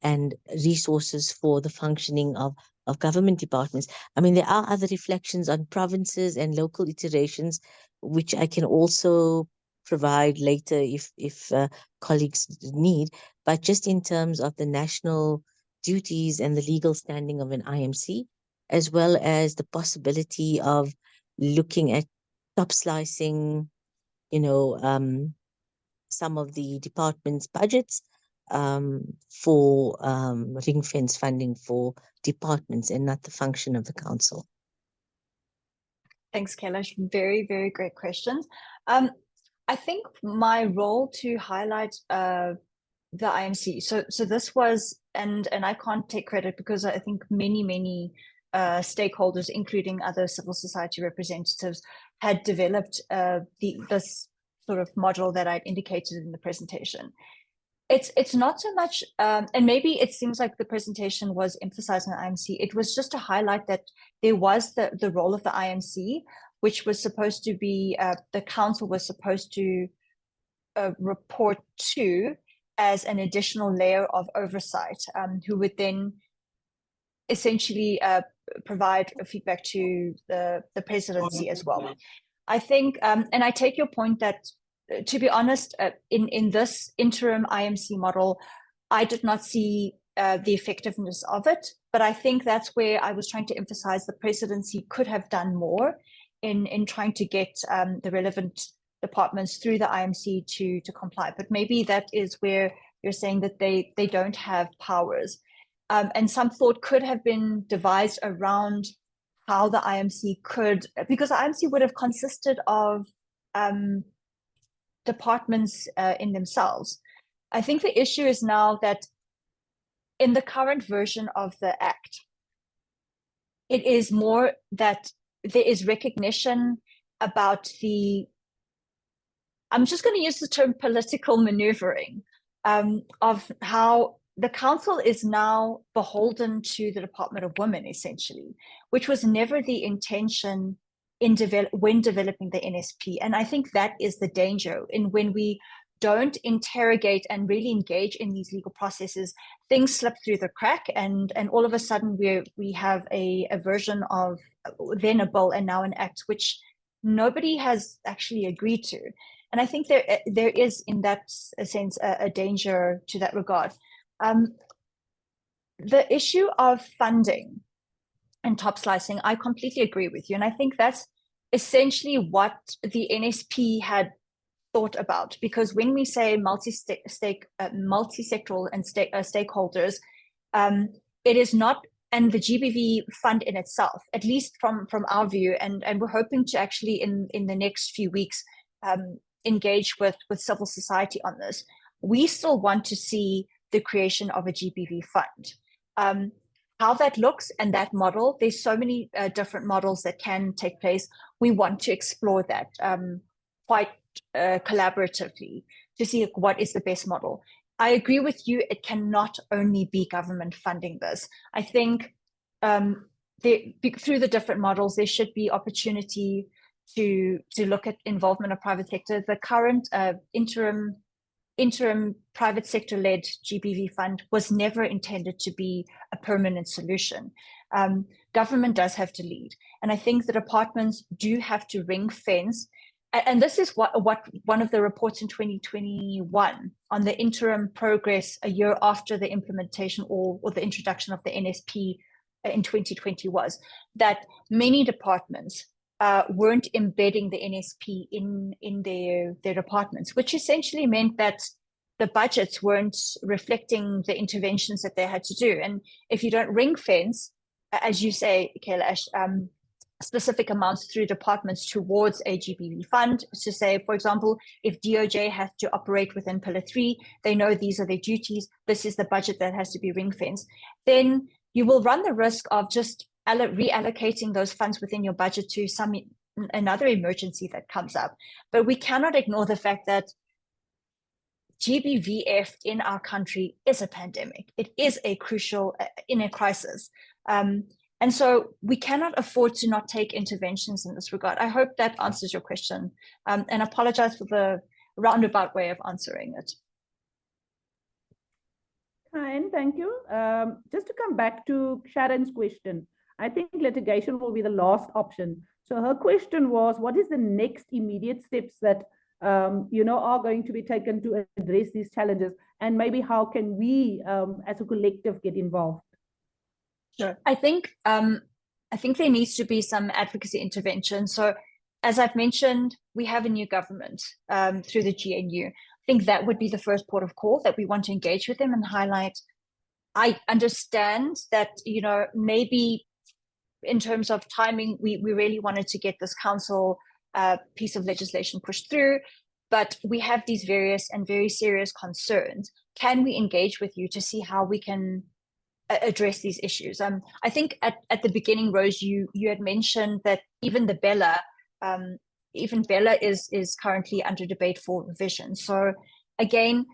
and resources for the functioning of government departments. I mean, there are other reflections on provinces and local iterations, which I can also provide later if colleagues need. But just in terms of the national duties and the legal standing of an IMC, as well as the possibility of looking at top slicing, some of the department's budgets for ring fence funding for departments and not the function of the council. Thanks, Kailash. Very, very great questions. I think my role to highlight the IMC. So this was, and I can't take credit because I think many stakeholders, including other civil society representatives, had developed this sort of model that I'd indicated in the presentation. It's not so much, and maybe it seems like the presentation was emphasizing the IMC. It was just to highlight that there was the role of the IMC, which was supposed to be, the council was supposed to report to as an additional layer of oversight, who would then essentially provide feedback to the presidency as well. I think, and I take your point that, to be honest, in this interim IMC model, I did not see the effectiveness of it, but I think that's where I was trying to emphasize the presidency could have done more in trying to get the relevant departments through the IMC to comply. But maybe that is where you're saying that they don't have powers. And some thought could have been devised around how the IMC could, because the IMC would have consisted of departments in themselves. I think the issue is now that in the current version of the Act, it is more that there is recognition about I'm just going to use the term political maneuvering, of how the council is now beholden to the Department of Women, essentially, which was never the intention when developing the NSP. And I think that is the danger in when we don't interrogate and really engage in these legal processes, things slip through the crack, and all of a sudden we have a version of then a bill and now an act which nobody has actually agreed to. And I think there is, in that sense, a danger to that regard. The issue of funding and top slicing, I completely agree with you. And I think that's essentially what the NSP had thought about, because when we say multi-sectoral and stakeholders, it is not, and the GBV fund in itself, at least from our view, and we're hoping to actually in the next few weeks engage with civil society on this. We still want to see the creation of a GBV fund. How that looks and that model, there's so many different models that can take place. We want to explore that quite collaboratively to see what is the best model. I agree with you, it cannot only be government funding this. I think through the different models, there should be opportunity to look at involvement of private sector. The current interim private sector-led GBV fund was never intended to be a permanent solution. Government does have to lead. And I think the departments do have to ring fence. And this is what one of the reports in 2021 on the interim progress a year after the implementation or the introduction of the NSP in 2020 was, that many departments weren't embedding the NSP in their departments, which essentially meant that the budgets weren't reflecting the interventions that they had to do. And if you don't ring fence, as you say, Kailash, specific amounts through departments towards a GBV fund, to say, for example, if DOJ has to operate within Pillar 3, they know these are their duties, this is the budget that has to be ring fenced, then you will run the risk of just reallocating those funds within your budget to another emergency that comes up. But we cannot ignore the fact that GBVF in our country is a pandemic. It is a crucial, in a crisis. And so we cannot afford to not take interventions in this regard. I hope that answers your question, and apologize for the roundabout way of answering it. Fine, thank you. Just to come back to Sharon's question, I think litigation will be the last option. So her question was, what is the next immediate steps that are going to be taken to address these challenges, and maybe how can we as a collective get involved? Sure. I think there needs to be some advocacy intervention. So as I've mentioned, we have a new government through the GNU. I think that would be the first port of call, that we want to engage with them and highlight. I understand that, maybe in terms of timing, we really wanted to get this council piece of legislation pushed through, but we have these various and very serious concerns. Can we engage with you to see how we can address these issues? I think at the beginning, Rose, you had mentioned that even the Bella, is currently under debate for revision. So again,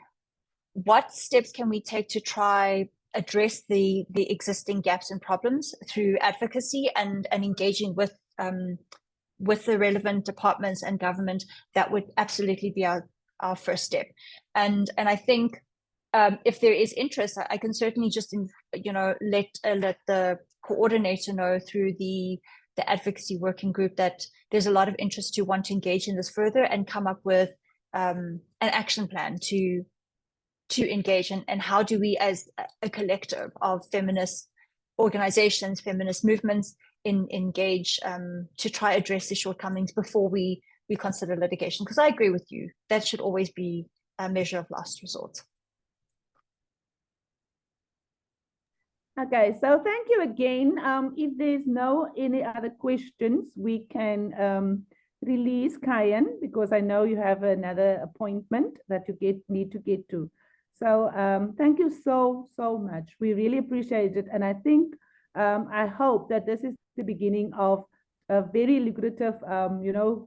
what steps can we take to try address the existing gaps and problems through advocacy and engaging with the relevant departments and government? That would absolutely be our our first step. And I think if there is interest, I can certainly just let the coordinator know through the advocacy working group that there's a lot of interest to want to engage in this further and come up with an action plan to engage, and how do we as a collective of feminist organizations, feminist movements engage to try address the shortcomings before we consider litigation. Because I agree with you, that should always be a measure of last resort. Okay, so thank you again. If there's any other questions, we can release Kayan, because I know you have another appointment that you need to get to. So thank you so much. We really appreciate it. And I think, I hope that this is the beginning of a very lucrative,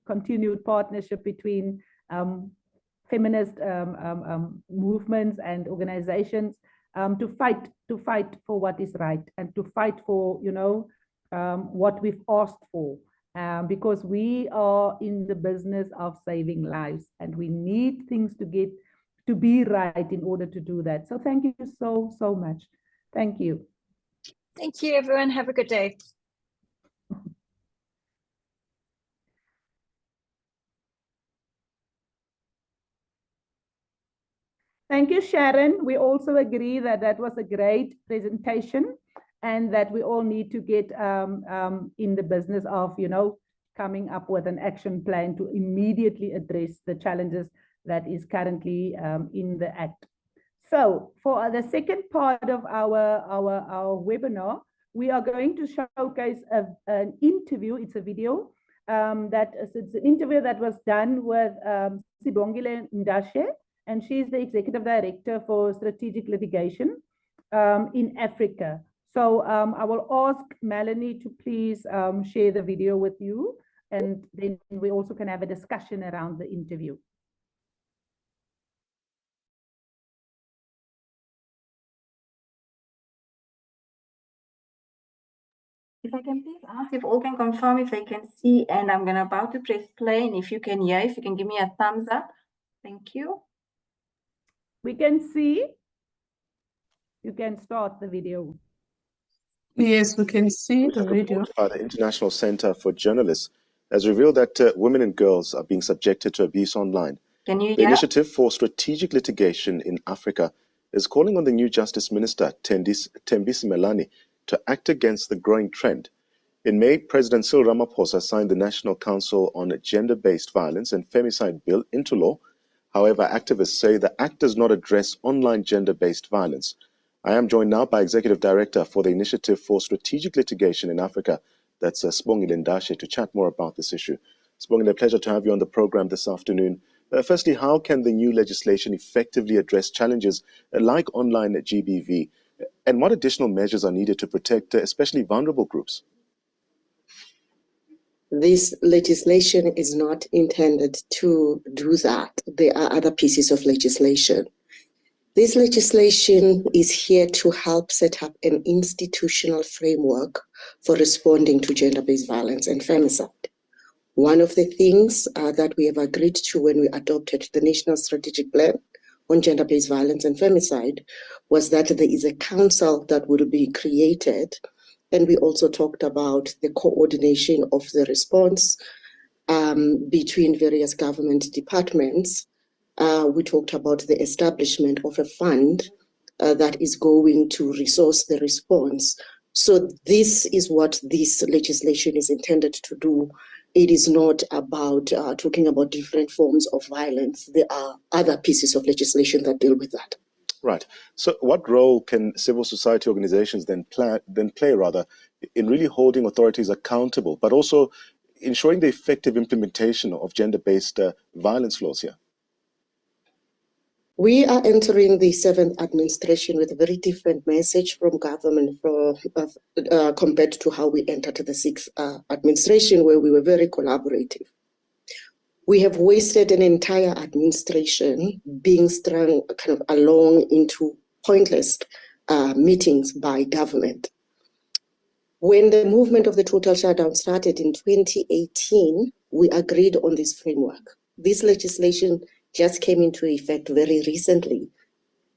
continued partnership between feminist movements and organizations to fight for what is right, and to fight for, what we've asked for. Because we are in the business of saving lives, and we need things to be right in order to do that. So thank you so much. Thank you. Thank you, everyone. Have a good day. Thank you, Sharon. We also agree that that was a great presentation, and that we all need to get in the business of, coming up with an action plan to immediately address the challenges that is currently in the Act. So for the second part of our webinar, we are going to showcase an interview. It's a video it's an interview that was done with Sibongile Ndashe, and she's the Executive Director for Strategic Litigation in Africa. So I will ask Melanie to please share the video with you, and then we also can have a discussion around the interview. If I can please ask if all can confirm if they can see, and I'm about to press play, and if you can hear, if you can give me a thumbs up. Thank you. We can see. You can start the video. Yes, we can see the video. By the International Center for Journalists has revealed that women and girls are being subjected to abuse online. Can you The hear? Initiative for Strategic Litigation in Africa is calling on the new Justice Minister, Thembisi Melani, to act against the growing trend. In May, President Cyril Ramaphosa signed the National Council on Gender-Based Violence and Femicide Bill into law. However, activists say the act does not address online gender-based violence. I am joined now by Executive Director for the Initiative for Strategic Litigation in Africa, that's Sibongile Ndashe, to chat more about this issue. Sibongile, a pleasure to have you on the program this afternoon. Firstly, how can the new legislation effectively address challenges like online GBV? And what additional measures are needed to protect especially vulnerable groups? This legislation is not intended to do that. There are other pieces of legislation. This legislation is here to help set up an institutional framework for responding to gender-based violence and femicide. One of the things that we have agreed to when we adopted the National Strategic Plan on Gender-Based Violence and Femicide was that there is a council that will be created, and we also talked about the coordination of the response between various government departments. We talked about the establishment of a fund that is going to resource the response. So this is what this legislation is intended to do. It is not about talking about different forms of violence. There are other pieces of legislation that deal with that. Right. So what role can civil society organizations then play in really holding authorities accountable, but also ensuring the effective implementation of gender-based violence laws here? We are entering the 7th administration with a very different message from government compared to how we entered the 6th administration, where we were very collaborative. We have wasted an entire administration being strung kind of along into pointless meetings by government. When the movement of the total shutdown started in 2018, we agreed on this framework. This legislation just came into effect very recently.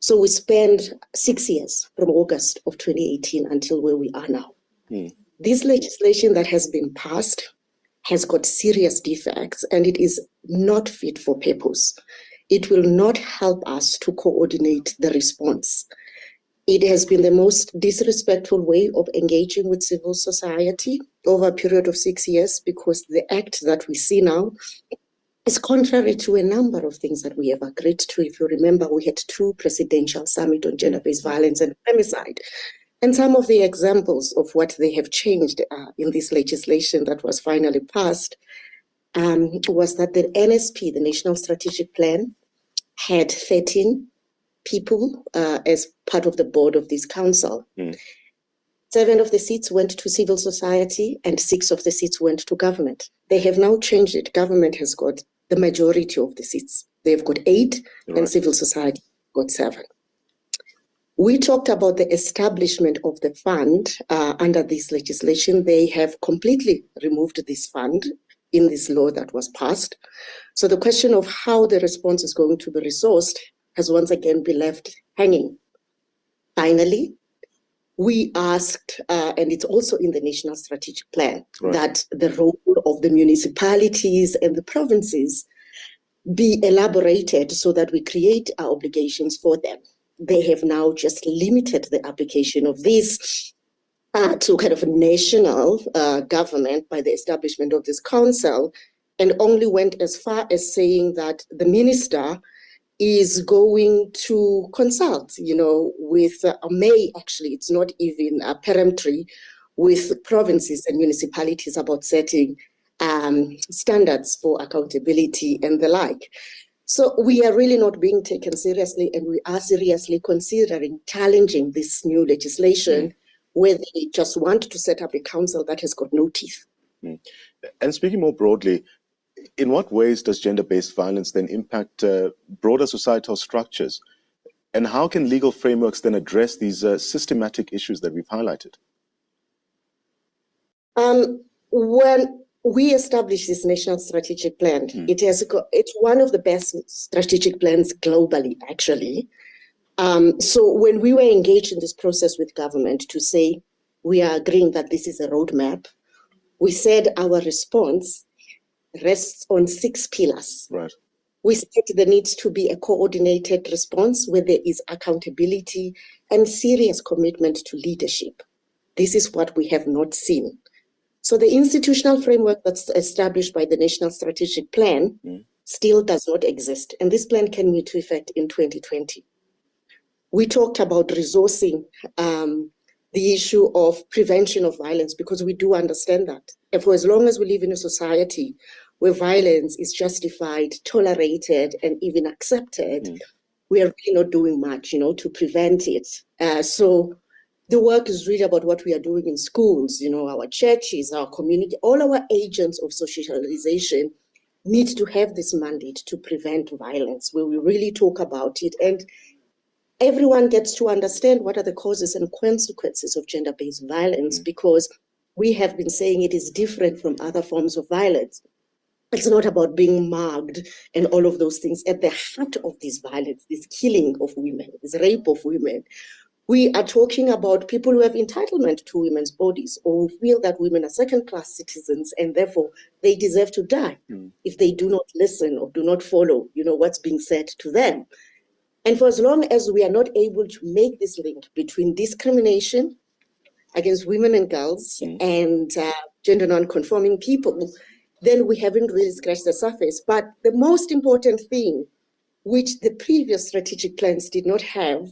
So we spent 6 years from August of 2018 until where we are now. This legislation that has been passed has got serious defects, and it is not fit for purpose. It will not help us to coordinate the response. It has been the most disrespectful way of engaging with civil society over a period of 6 years, because the act that we see now is contrary to a number of things that we have agreed to. If you remember, we had 2 presidential summits on gender-based violence and femicide. And some of the examples of what they have changed in this legislation that was finally passed was that the NSP, the National Strategic Plan, had 13 people as part of the board of this council. 7 of the seats went to civil society and 6 of the seats went to government. They have now changed it. Government has got the majority of the seats. They've got 8 and civil society got 7. We talked about the establishment of the fund under this legislation. They have completely removed this fund in this law that was passed. So the question of how the response is going to be resourced has once again been left hanging. Finally, we asked, and it's also in the National Strategic Plan, that the role of the municipalities and the provinces be elaborated so that we create our obligations for them. They have now just limited the application of this to kind of a national government by the establishment of this council, and only went as far as saying that the minister is going to consult, with may actually, it's not even peremptory, with provinces and municipalities about setting standards for accountability and the like. So we are really not being taken seriously, and we are seriously considering challenging this new legislation where they just want to set up a council that has got no teeth. And speaking more broadly, in what ways does gender-based violence then impact broader societal structures? And how can legal frameworks then address these systematic issues that we've highlighted? When we established this National Strategic Plan, it's one of the best strategic plans globally, actually. So when we were engaged in this process with government to say we are agreeing that this is a roadmap, we said our response rests on 6 pillars. We said there needs to be a coordinated response where there is accountability and serious commitment to leadership. This is what we have not seen. So the institutional framework that's established by the National Strategic Plan still does not exist. And this plan came into effect in 2020. We talked about resourcing the issue of prevention of violence, because we do understand that. And for as long as we live in a society where violence is justified, tolerated, and even accepted, we are really not doing much, to prevent it. So the work is really about what we are doing in schools, our churches, our community, all our agents of socialization need to have this mandate to prevent violence, where we really talk about it. And everyone gets to understand what are the causes and consequences of gender-based violence, because we have been saying it is different from other forms of violence. It's not about being mugged and all of those things. At the heart of this violence, this killing of women, this rape of women, we are talking about people who have entitlement to women's bodies, or who feel that women are second-class citizens and therefore they deserve to die if they do not listen or do not follow, what's being said to them. And for as long as we are not able to make this link between discrimination against women and girls and gender non-conforming people, then we haven't really scratched the surface. But the most important thing, which the previous strategic plans did not have,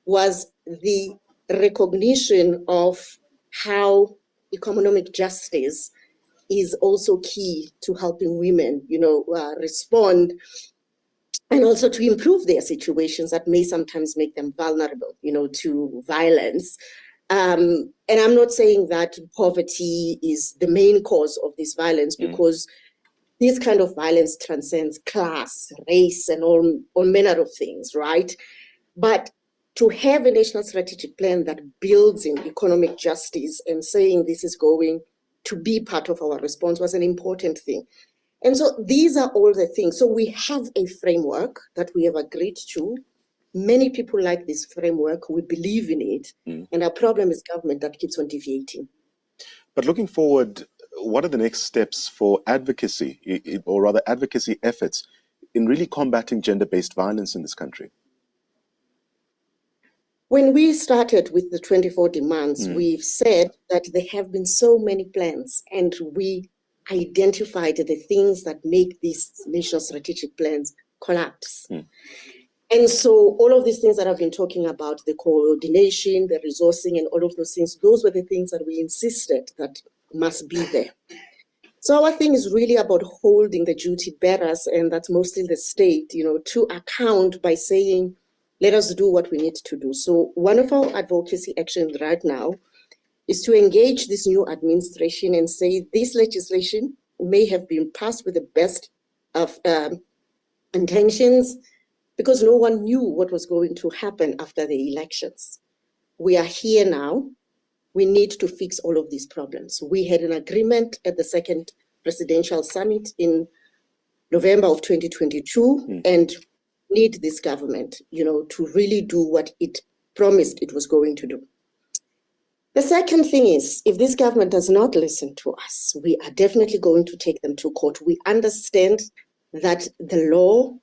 was the recognition of how economic justice is also key to helping women, respond, and also to improve their situations that may sometimes make them vulnerable, to violence. And I'm not saying that poverty is the main cause of this violence, because this kind of violence transcends class, race, and all manner of things, right? But to have a national strategic plan that builds in economic justice and saying this is going to be part of our response was an important thing. And so these are all the things. So we have a framework that we have agreed to. Many people like this framework. We believe in it. And our problem is government that keeps on deviating. But looking forward, what are the next steps for advocacy, or rather advocacy efforts, in really combating gender-based violence in this country? When we started with the 24 demands, we've said that there have been so many plans, and we identified the things that make these national strategic plans collapse. And so all of these things that I've been talking about, the coordination, the resourcing, and all of those things, those were the things that we insisted that must be there. So our thing is really about holding the duty bearers, and that's mostly the state, to account by saying, let us do what we need to do. So one of our advocacy actions right now is to engage this new administration and say this legislation may have been passed with the best of intentions, because no one knew what was going to happen after the elections. We are here now. We need to fix all of these problems. We had an agreement at the second presidential summit in November of 2022, and need this government, to really do what it promised it was going to do. The second thing is, if this government does not listen to us, we are definitely going to take them to court. We understand that the law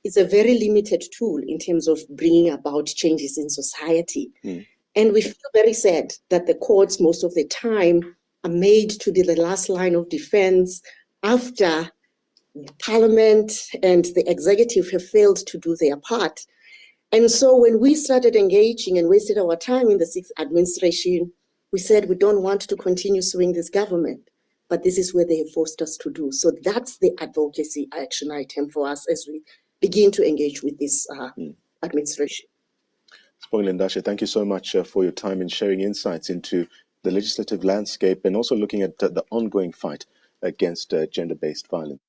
is a very limited tool in terms of bringing about changes in society. And we feel very sad that the courts most of the time are made to be the last line of defense after Parliament and the executive have failed to do their part. And so when we started engaging and wasted our time in the sixth administration, we said we don't want to continue suing this government, but this is where they have forced us to do. So that's the advocacy action item for us as we begin to engage with this administration. Spoiling Ndashe, thank you so much for your time and sharing insights into the legislative landscape and also looking at the ongoing fight against gender-based violence.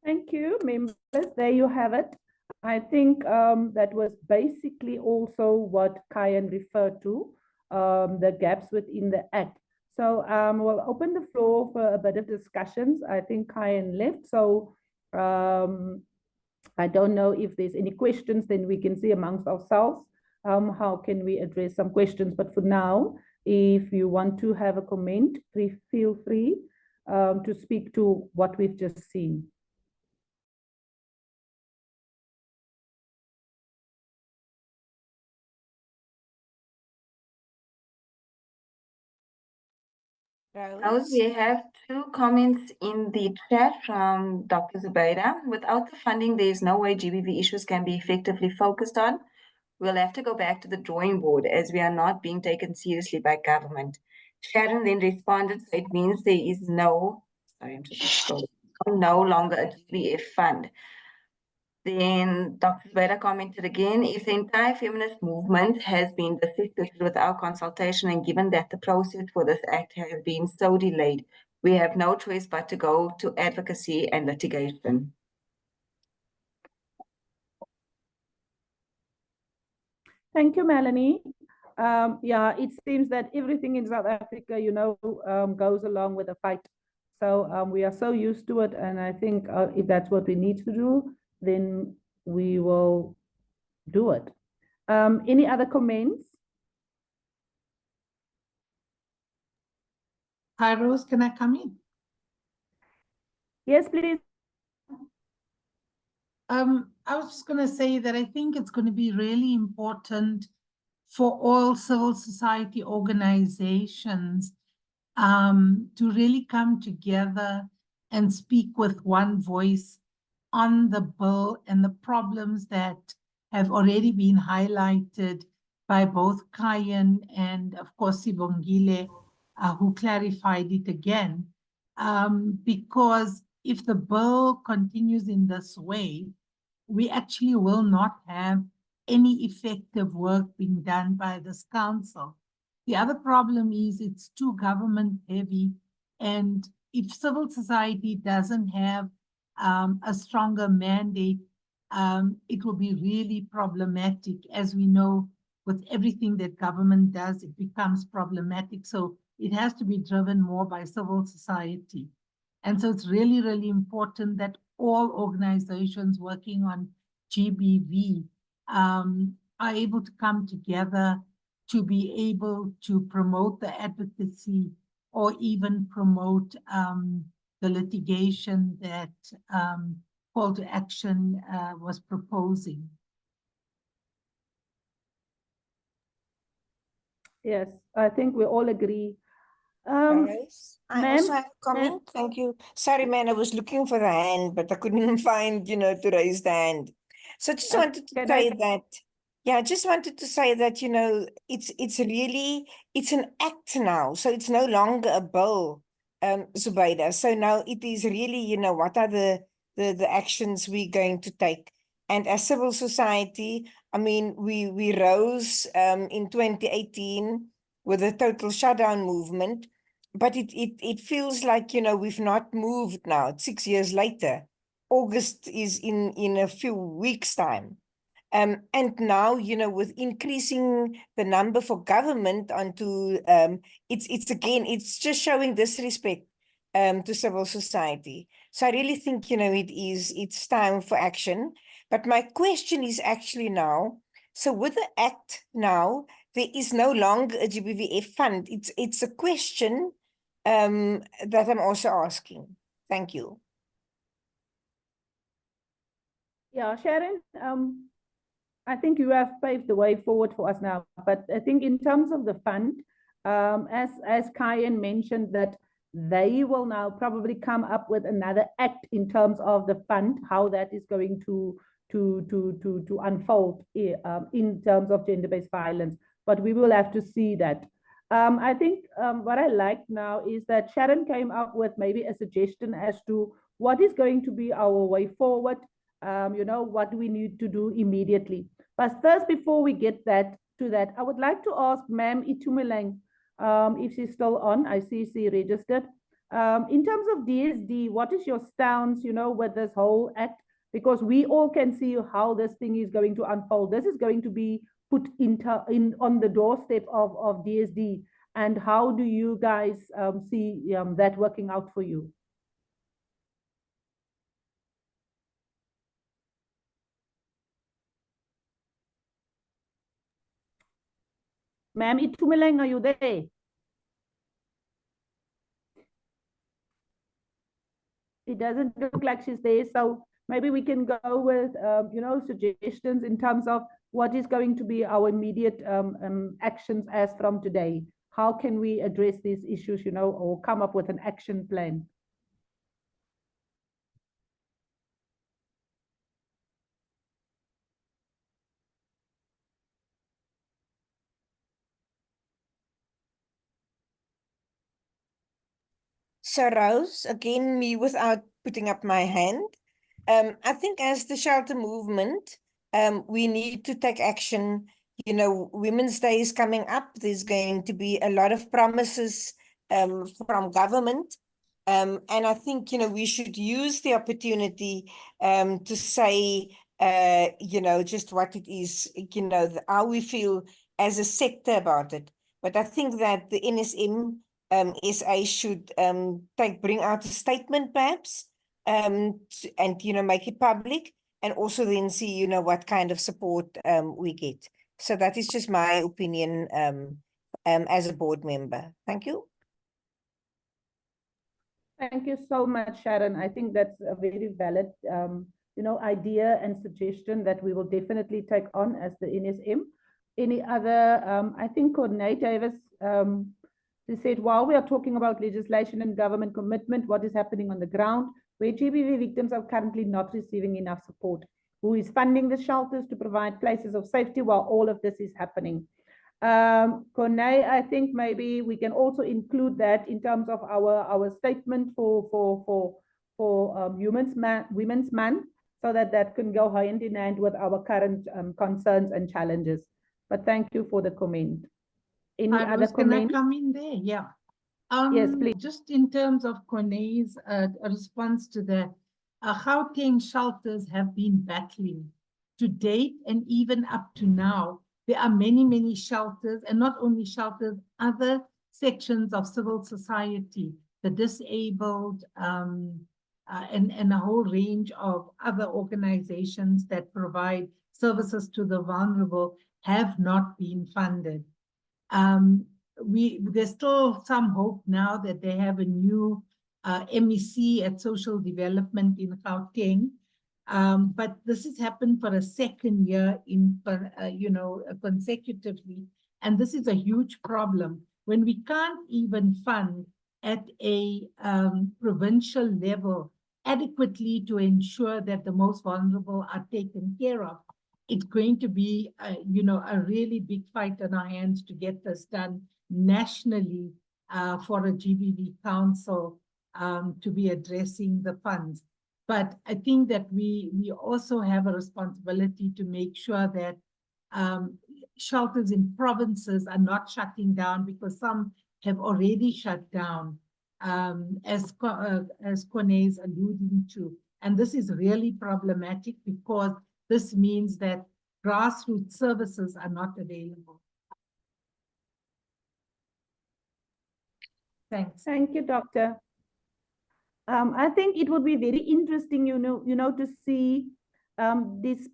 Thank you, members. There you have it. I think that was basically also what Kayan referred to, the gaps within the Act. So we'll open the floor for a bit of discussions. I think Kayan left, so I don't know if there's any questions, then we can see amongst ourselves how can we address some questions. But for now, if you want to have a comment, please feel free to speak to what we've just seen. Rose, we have two comments in the chat from Dr. Zubaida. Without the funding, there is no way GBV issues can be effectively focused on. We'll have to go back to the drawing board as we are not being taken seriously by government. Sharon then responded, so it means there is no longer a GBF fund. Then Dr. Zubaida commented again, if the entire feminist movement has been assisted without consultation, and given that the process for this act has been so delayed, we have no choice but to go to advocacy and litigation. Thank you, Melanie. Yeah, it seems that everything in South Africa, goes along with the fight. So we are so used to it, and I think if that's what we need to do, then we will do it. Any other comments? Hi, Rose, can I come in? Yes, please. I was just going to say that I think it's going to be really important for all civil society organizations to really come together and speak with one voice on the bill and the problems that have already been highlighted by both Kayan and, of course, Sibongile, who clarified it again. Because if the bill continues in this way, we actually will not have any effective work being done by this council. The other problem is it's too government heavy, and if civil society doesn't have a stronger mandate, it will be really problematic. As we know, with everything that government does, it becomes problematic. So it has to be driven more by civil society. And so it's really, really important that all organizations working on GBV are able to come together to be able to promote the advocacy or even promote the litigation that Call to Action was proposing. Yes, I think we all agree. Guys, I Ma'am, also have a comment. Thank you. Sorry, man, I was looking for the hand, but I couldn't find, to raise the hand. So just wanted to can say I- that, yeah, I just wanted to say that, it's really, it's an act now. So it's no longer a bill, Zubaida. So now it is really, what are the actions we're going to take? And as civil society, I mean, we rose in 2018 with the total shutdown movement, but it feels like, we've not moved now. It's 6 years later. August is in a few weeks' time. And now, with increasing the number for government onto, it's just showing disrespect to civil society. So I really think, it's time for action. But my question is actually now, so with the act now, there is no longer a GBVF fund. It's a question that I'm also asking. Thank you. Yeah, Sharon, I think you have paved the way forward for us now. But I think in terms of the fund, as Kyan mentioned, that they will now probably come up with another act in terms of the fund, how that is going to unfold in terms of gender-based violence. But we will have to see that. I think what I like now is that Sharon came up with maybe a suggestion as to what is going to be our way forward, what do we need to do immediately. But first, before we get to that, I would like to ask Ma'am Itumeleng, if she's still on. I see she registered. In terms of DSD, what is your stance, with this whole act? Because we all can see how this thing is going to unfold. This is going to be put on the doorstep of DSD. And how do you guys see that working out for you? Ma'am Itumeleng, are you there? It doesn't look like she's there. So maybe we can go with, suggestions in terms of what is going to be our immediate actions as from today. How can we address these issues, or come up with an action plan? So Rose, again, me without putting up my hand. I think as the shelter movement, we need to take action. Women's Day is coming up. There's going to be a lot of promises from government. And I think, we should use the opportunity to say, just what it is, how we feel as a sector about it. But I think that the NSMSA should bring out a statement perhaps, and make it public, and also then see what kind of support we get. So that is just my opinion as a board member. Thank you. Thank you so much, Sharon. I think that's a very valid idea and suggestion that we will definitely take on as the NSM. Any other, I think Cornette Davis, she said, while we are talking about legislation and government commitment, what is happening on the ground, where GBV victims are currently not receiving enough support? Who is funding the shelters to provide places of safety while all of this is happening? Cornette, I think maybe we can also include that in terms of our statement for Women's Month, so that can go hand in hand with our current concerns and challenges. But thank you for the comment. Any other comment? Can I come in there? Yeah. Yes, please. Just in terms of Cornette's response to that, Gauteng shelters have been battling to date and even up to now there are many, many shelters, and not only shelters, other sections of civil society, the disabled, and a whole range of other organizations that provide services to the vulnerable have not been funded. There's still some hope now that they have a new MEC at social development in Gauteng. But this has happened for a second year consecutively. And this is a huge problem when we can't even fund at a provincial level adequately to ensure that the most vulnerable are taken care of. It's going to be, a really big fight on our hands to get this done nationally for a GBV council to be addressing the funds. But I think that we also have a responsibility to make sure that shelters in provinces are not shutting down, because some have already shut down, as Kone is alluding to. And this is really problematic because this means that grassroots services are not available. Thanks. Thank you, Doctor. I think it would be very interesting, to see this,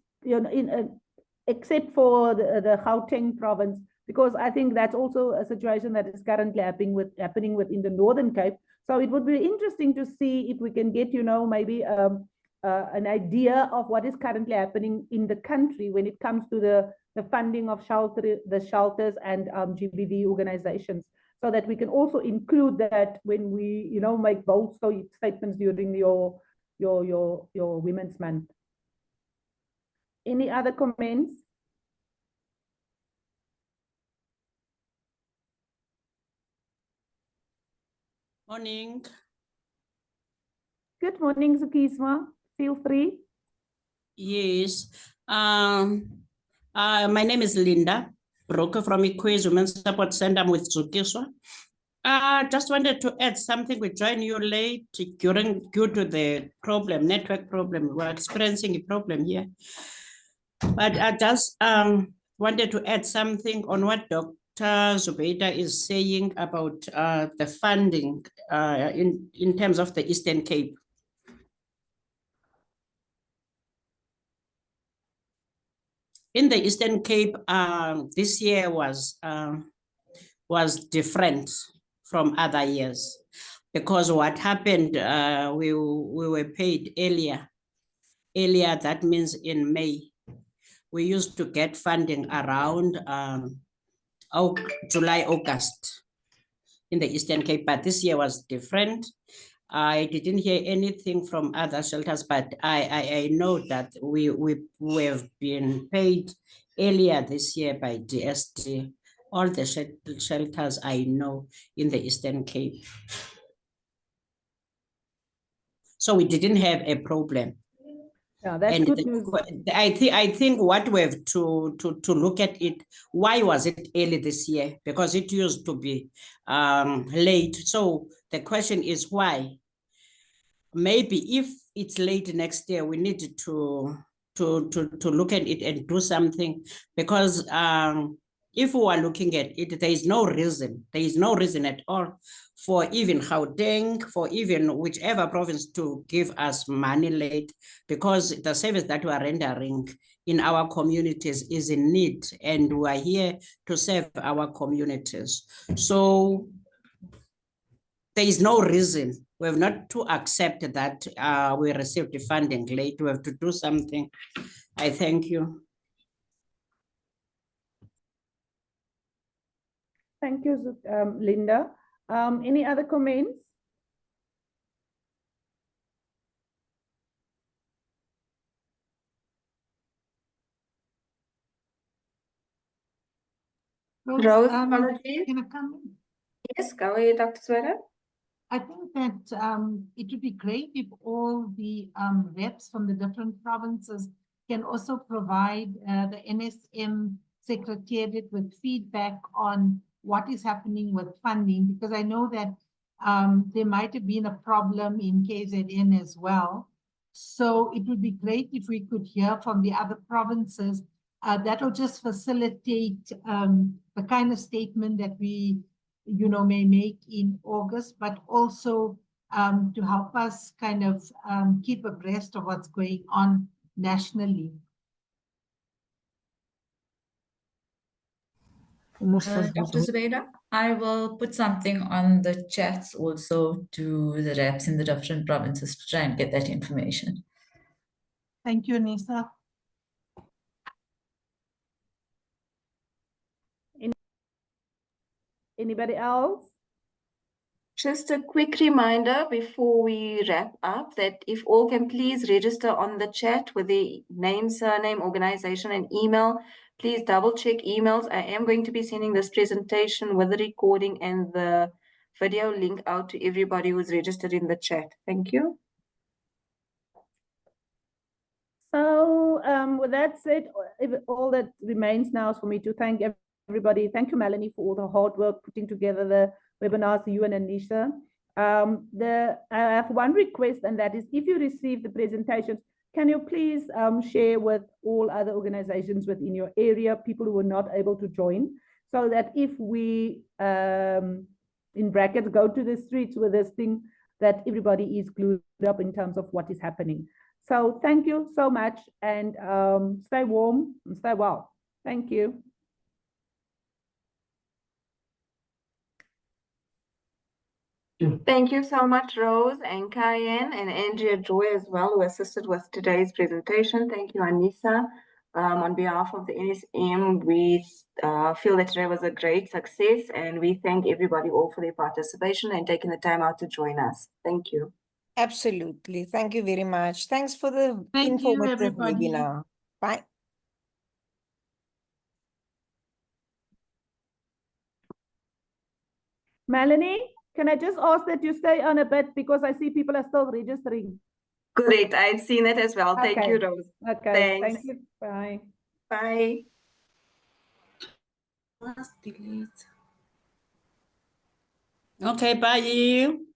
except for the Gauteng province, because I think that's also a situation that is currently happening within the Northern Cape. So it would be interesting to see if we can get, maybe an idea of what is currently happening in the country when it comes to the funding of the shelters and GBV organizations, so that we can also include that when we, make bold statements during your Women's Month. Any other comments? Morning. Good morning, Zukiswa. Feel free. Yes. My name is Linda, broker from Equays Women's Support Center. I'm with Zukiswa. Just wanted to add something. We joined you late due to the network problem. We're experiencing a problem here. But I just wanted to add something on what Dr. Zubeida is saying about the funding in terms of the Eastern Cape. In the Eastern Cape, this year was different from other years, because what happened, we were paid earlier. That means in May. We used to get funding around July, August in the Eastern Cape, but this year was different. I didn't hear anything from other shelters, but I know that we have been paid earlier this year by DST, all the shelters I know in the Eastern Cape. So we didn't have a problem. Yeah, that's good news. I think what we have to look at it, why was it early this year? Because it used to be late. So the question is why? Maybe if it's late next year, we need to look at it and do something, because if we are looking at it, there is no reason at all for even Gauteng, for even whichever province to give us money late, because the service that we are rendering in our communities is in need, and we are here to serve our communities. So there is no reason. We have not to accept that we received the funding late. We have to do something. I thank you. Thank you, Linda. Any other comments? Rose, apologies. Can I come in? Yes, go ahead, Dr. Sweta. I think that it would be great if all the reps from the different provinces can also provide the NSM Secretariat with feedback on what is happening with funding, because I know that there might have been a problem in KZN as well. So it would be great if we could hear from the other provinces that will just facilitate the kind of statement that we, may make in August, but also to help us kind of keep abreast of what's going on nationally. Dr. Zubaida, I will put something on the chats also to the reps in the different provinces to try and get that information. Thank you, Anissa. Anybody else? Just a quick reminder before we wrap up that if all can please register on the chat with the name, surname, organization, and email. Please double check emails. I am going to be sending this presentation with the recording and the video link out to everybody who's registered in the chat. Thank you. So with that said, all that remains now is for me to thank everybody. Thank you, Melanie, for all the hard work putting together the webinars, you and Anisha. I have one request, and that is if you receive the presentations, can you please share with all other organizations within your area, people who were not able to join, so that if we, in brackets, go to the streets with this thing, that everybody is glued up in terms of what is happening. So thank you so much, and stay warm and stay well. Thank you. Thank you so much, Rose and Cayenne and Andrea Joy as well, who assisted with today's presentation. Thank you, Anissa. On behalf of the NSM, we feel that today was a great success, and we thank everybody all for their participation and taking the time out to join us. Thank you. Absolutely. Thank you very much. Thanks for the Thank you, informative everybody. webinar. Bye. Melanie, can I just ask that you stay on a bit, because I see people are still registering. Great. I've seen it as well. Thank Okay. you, Rose. Okay. Thanks. Thank you. Bye. Bye. Okay, bye you.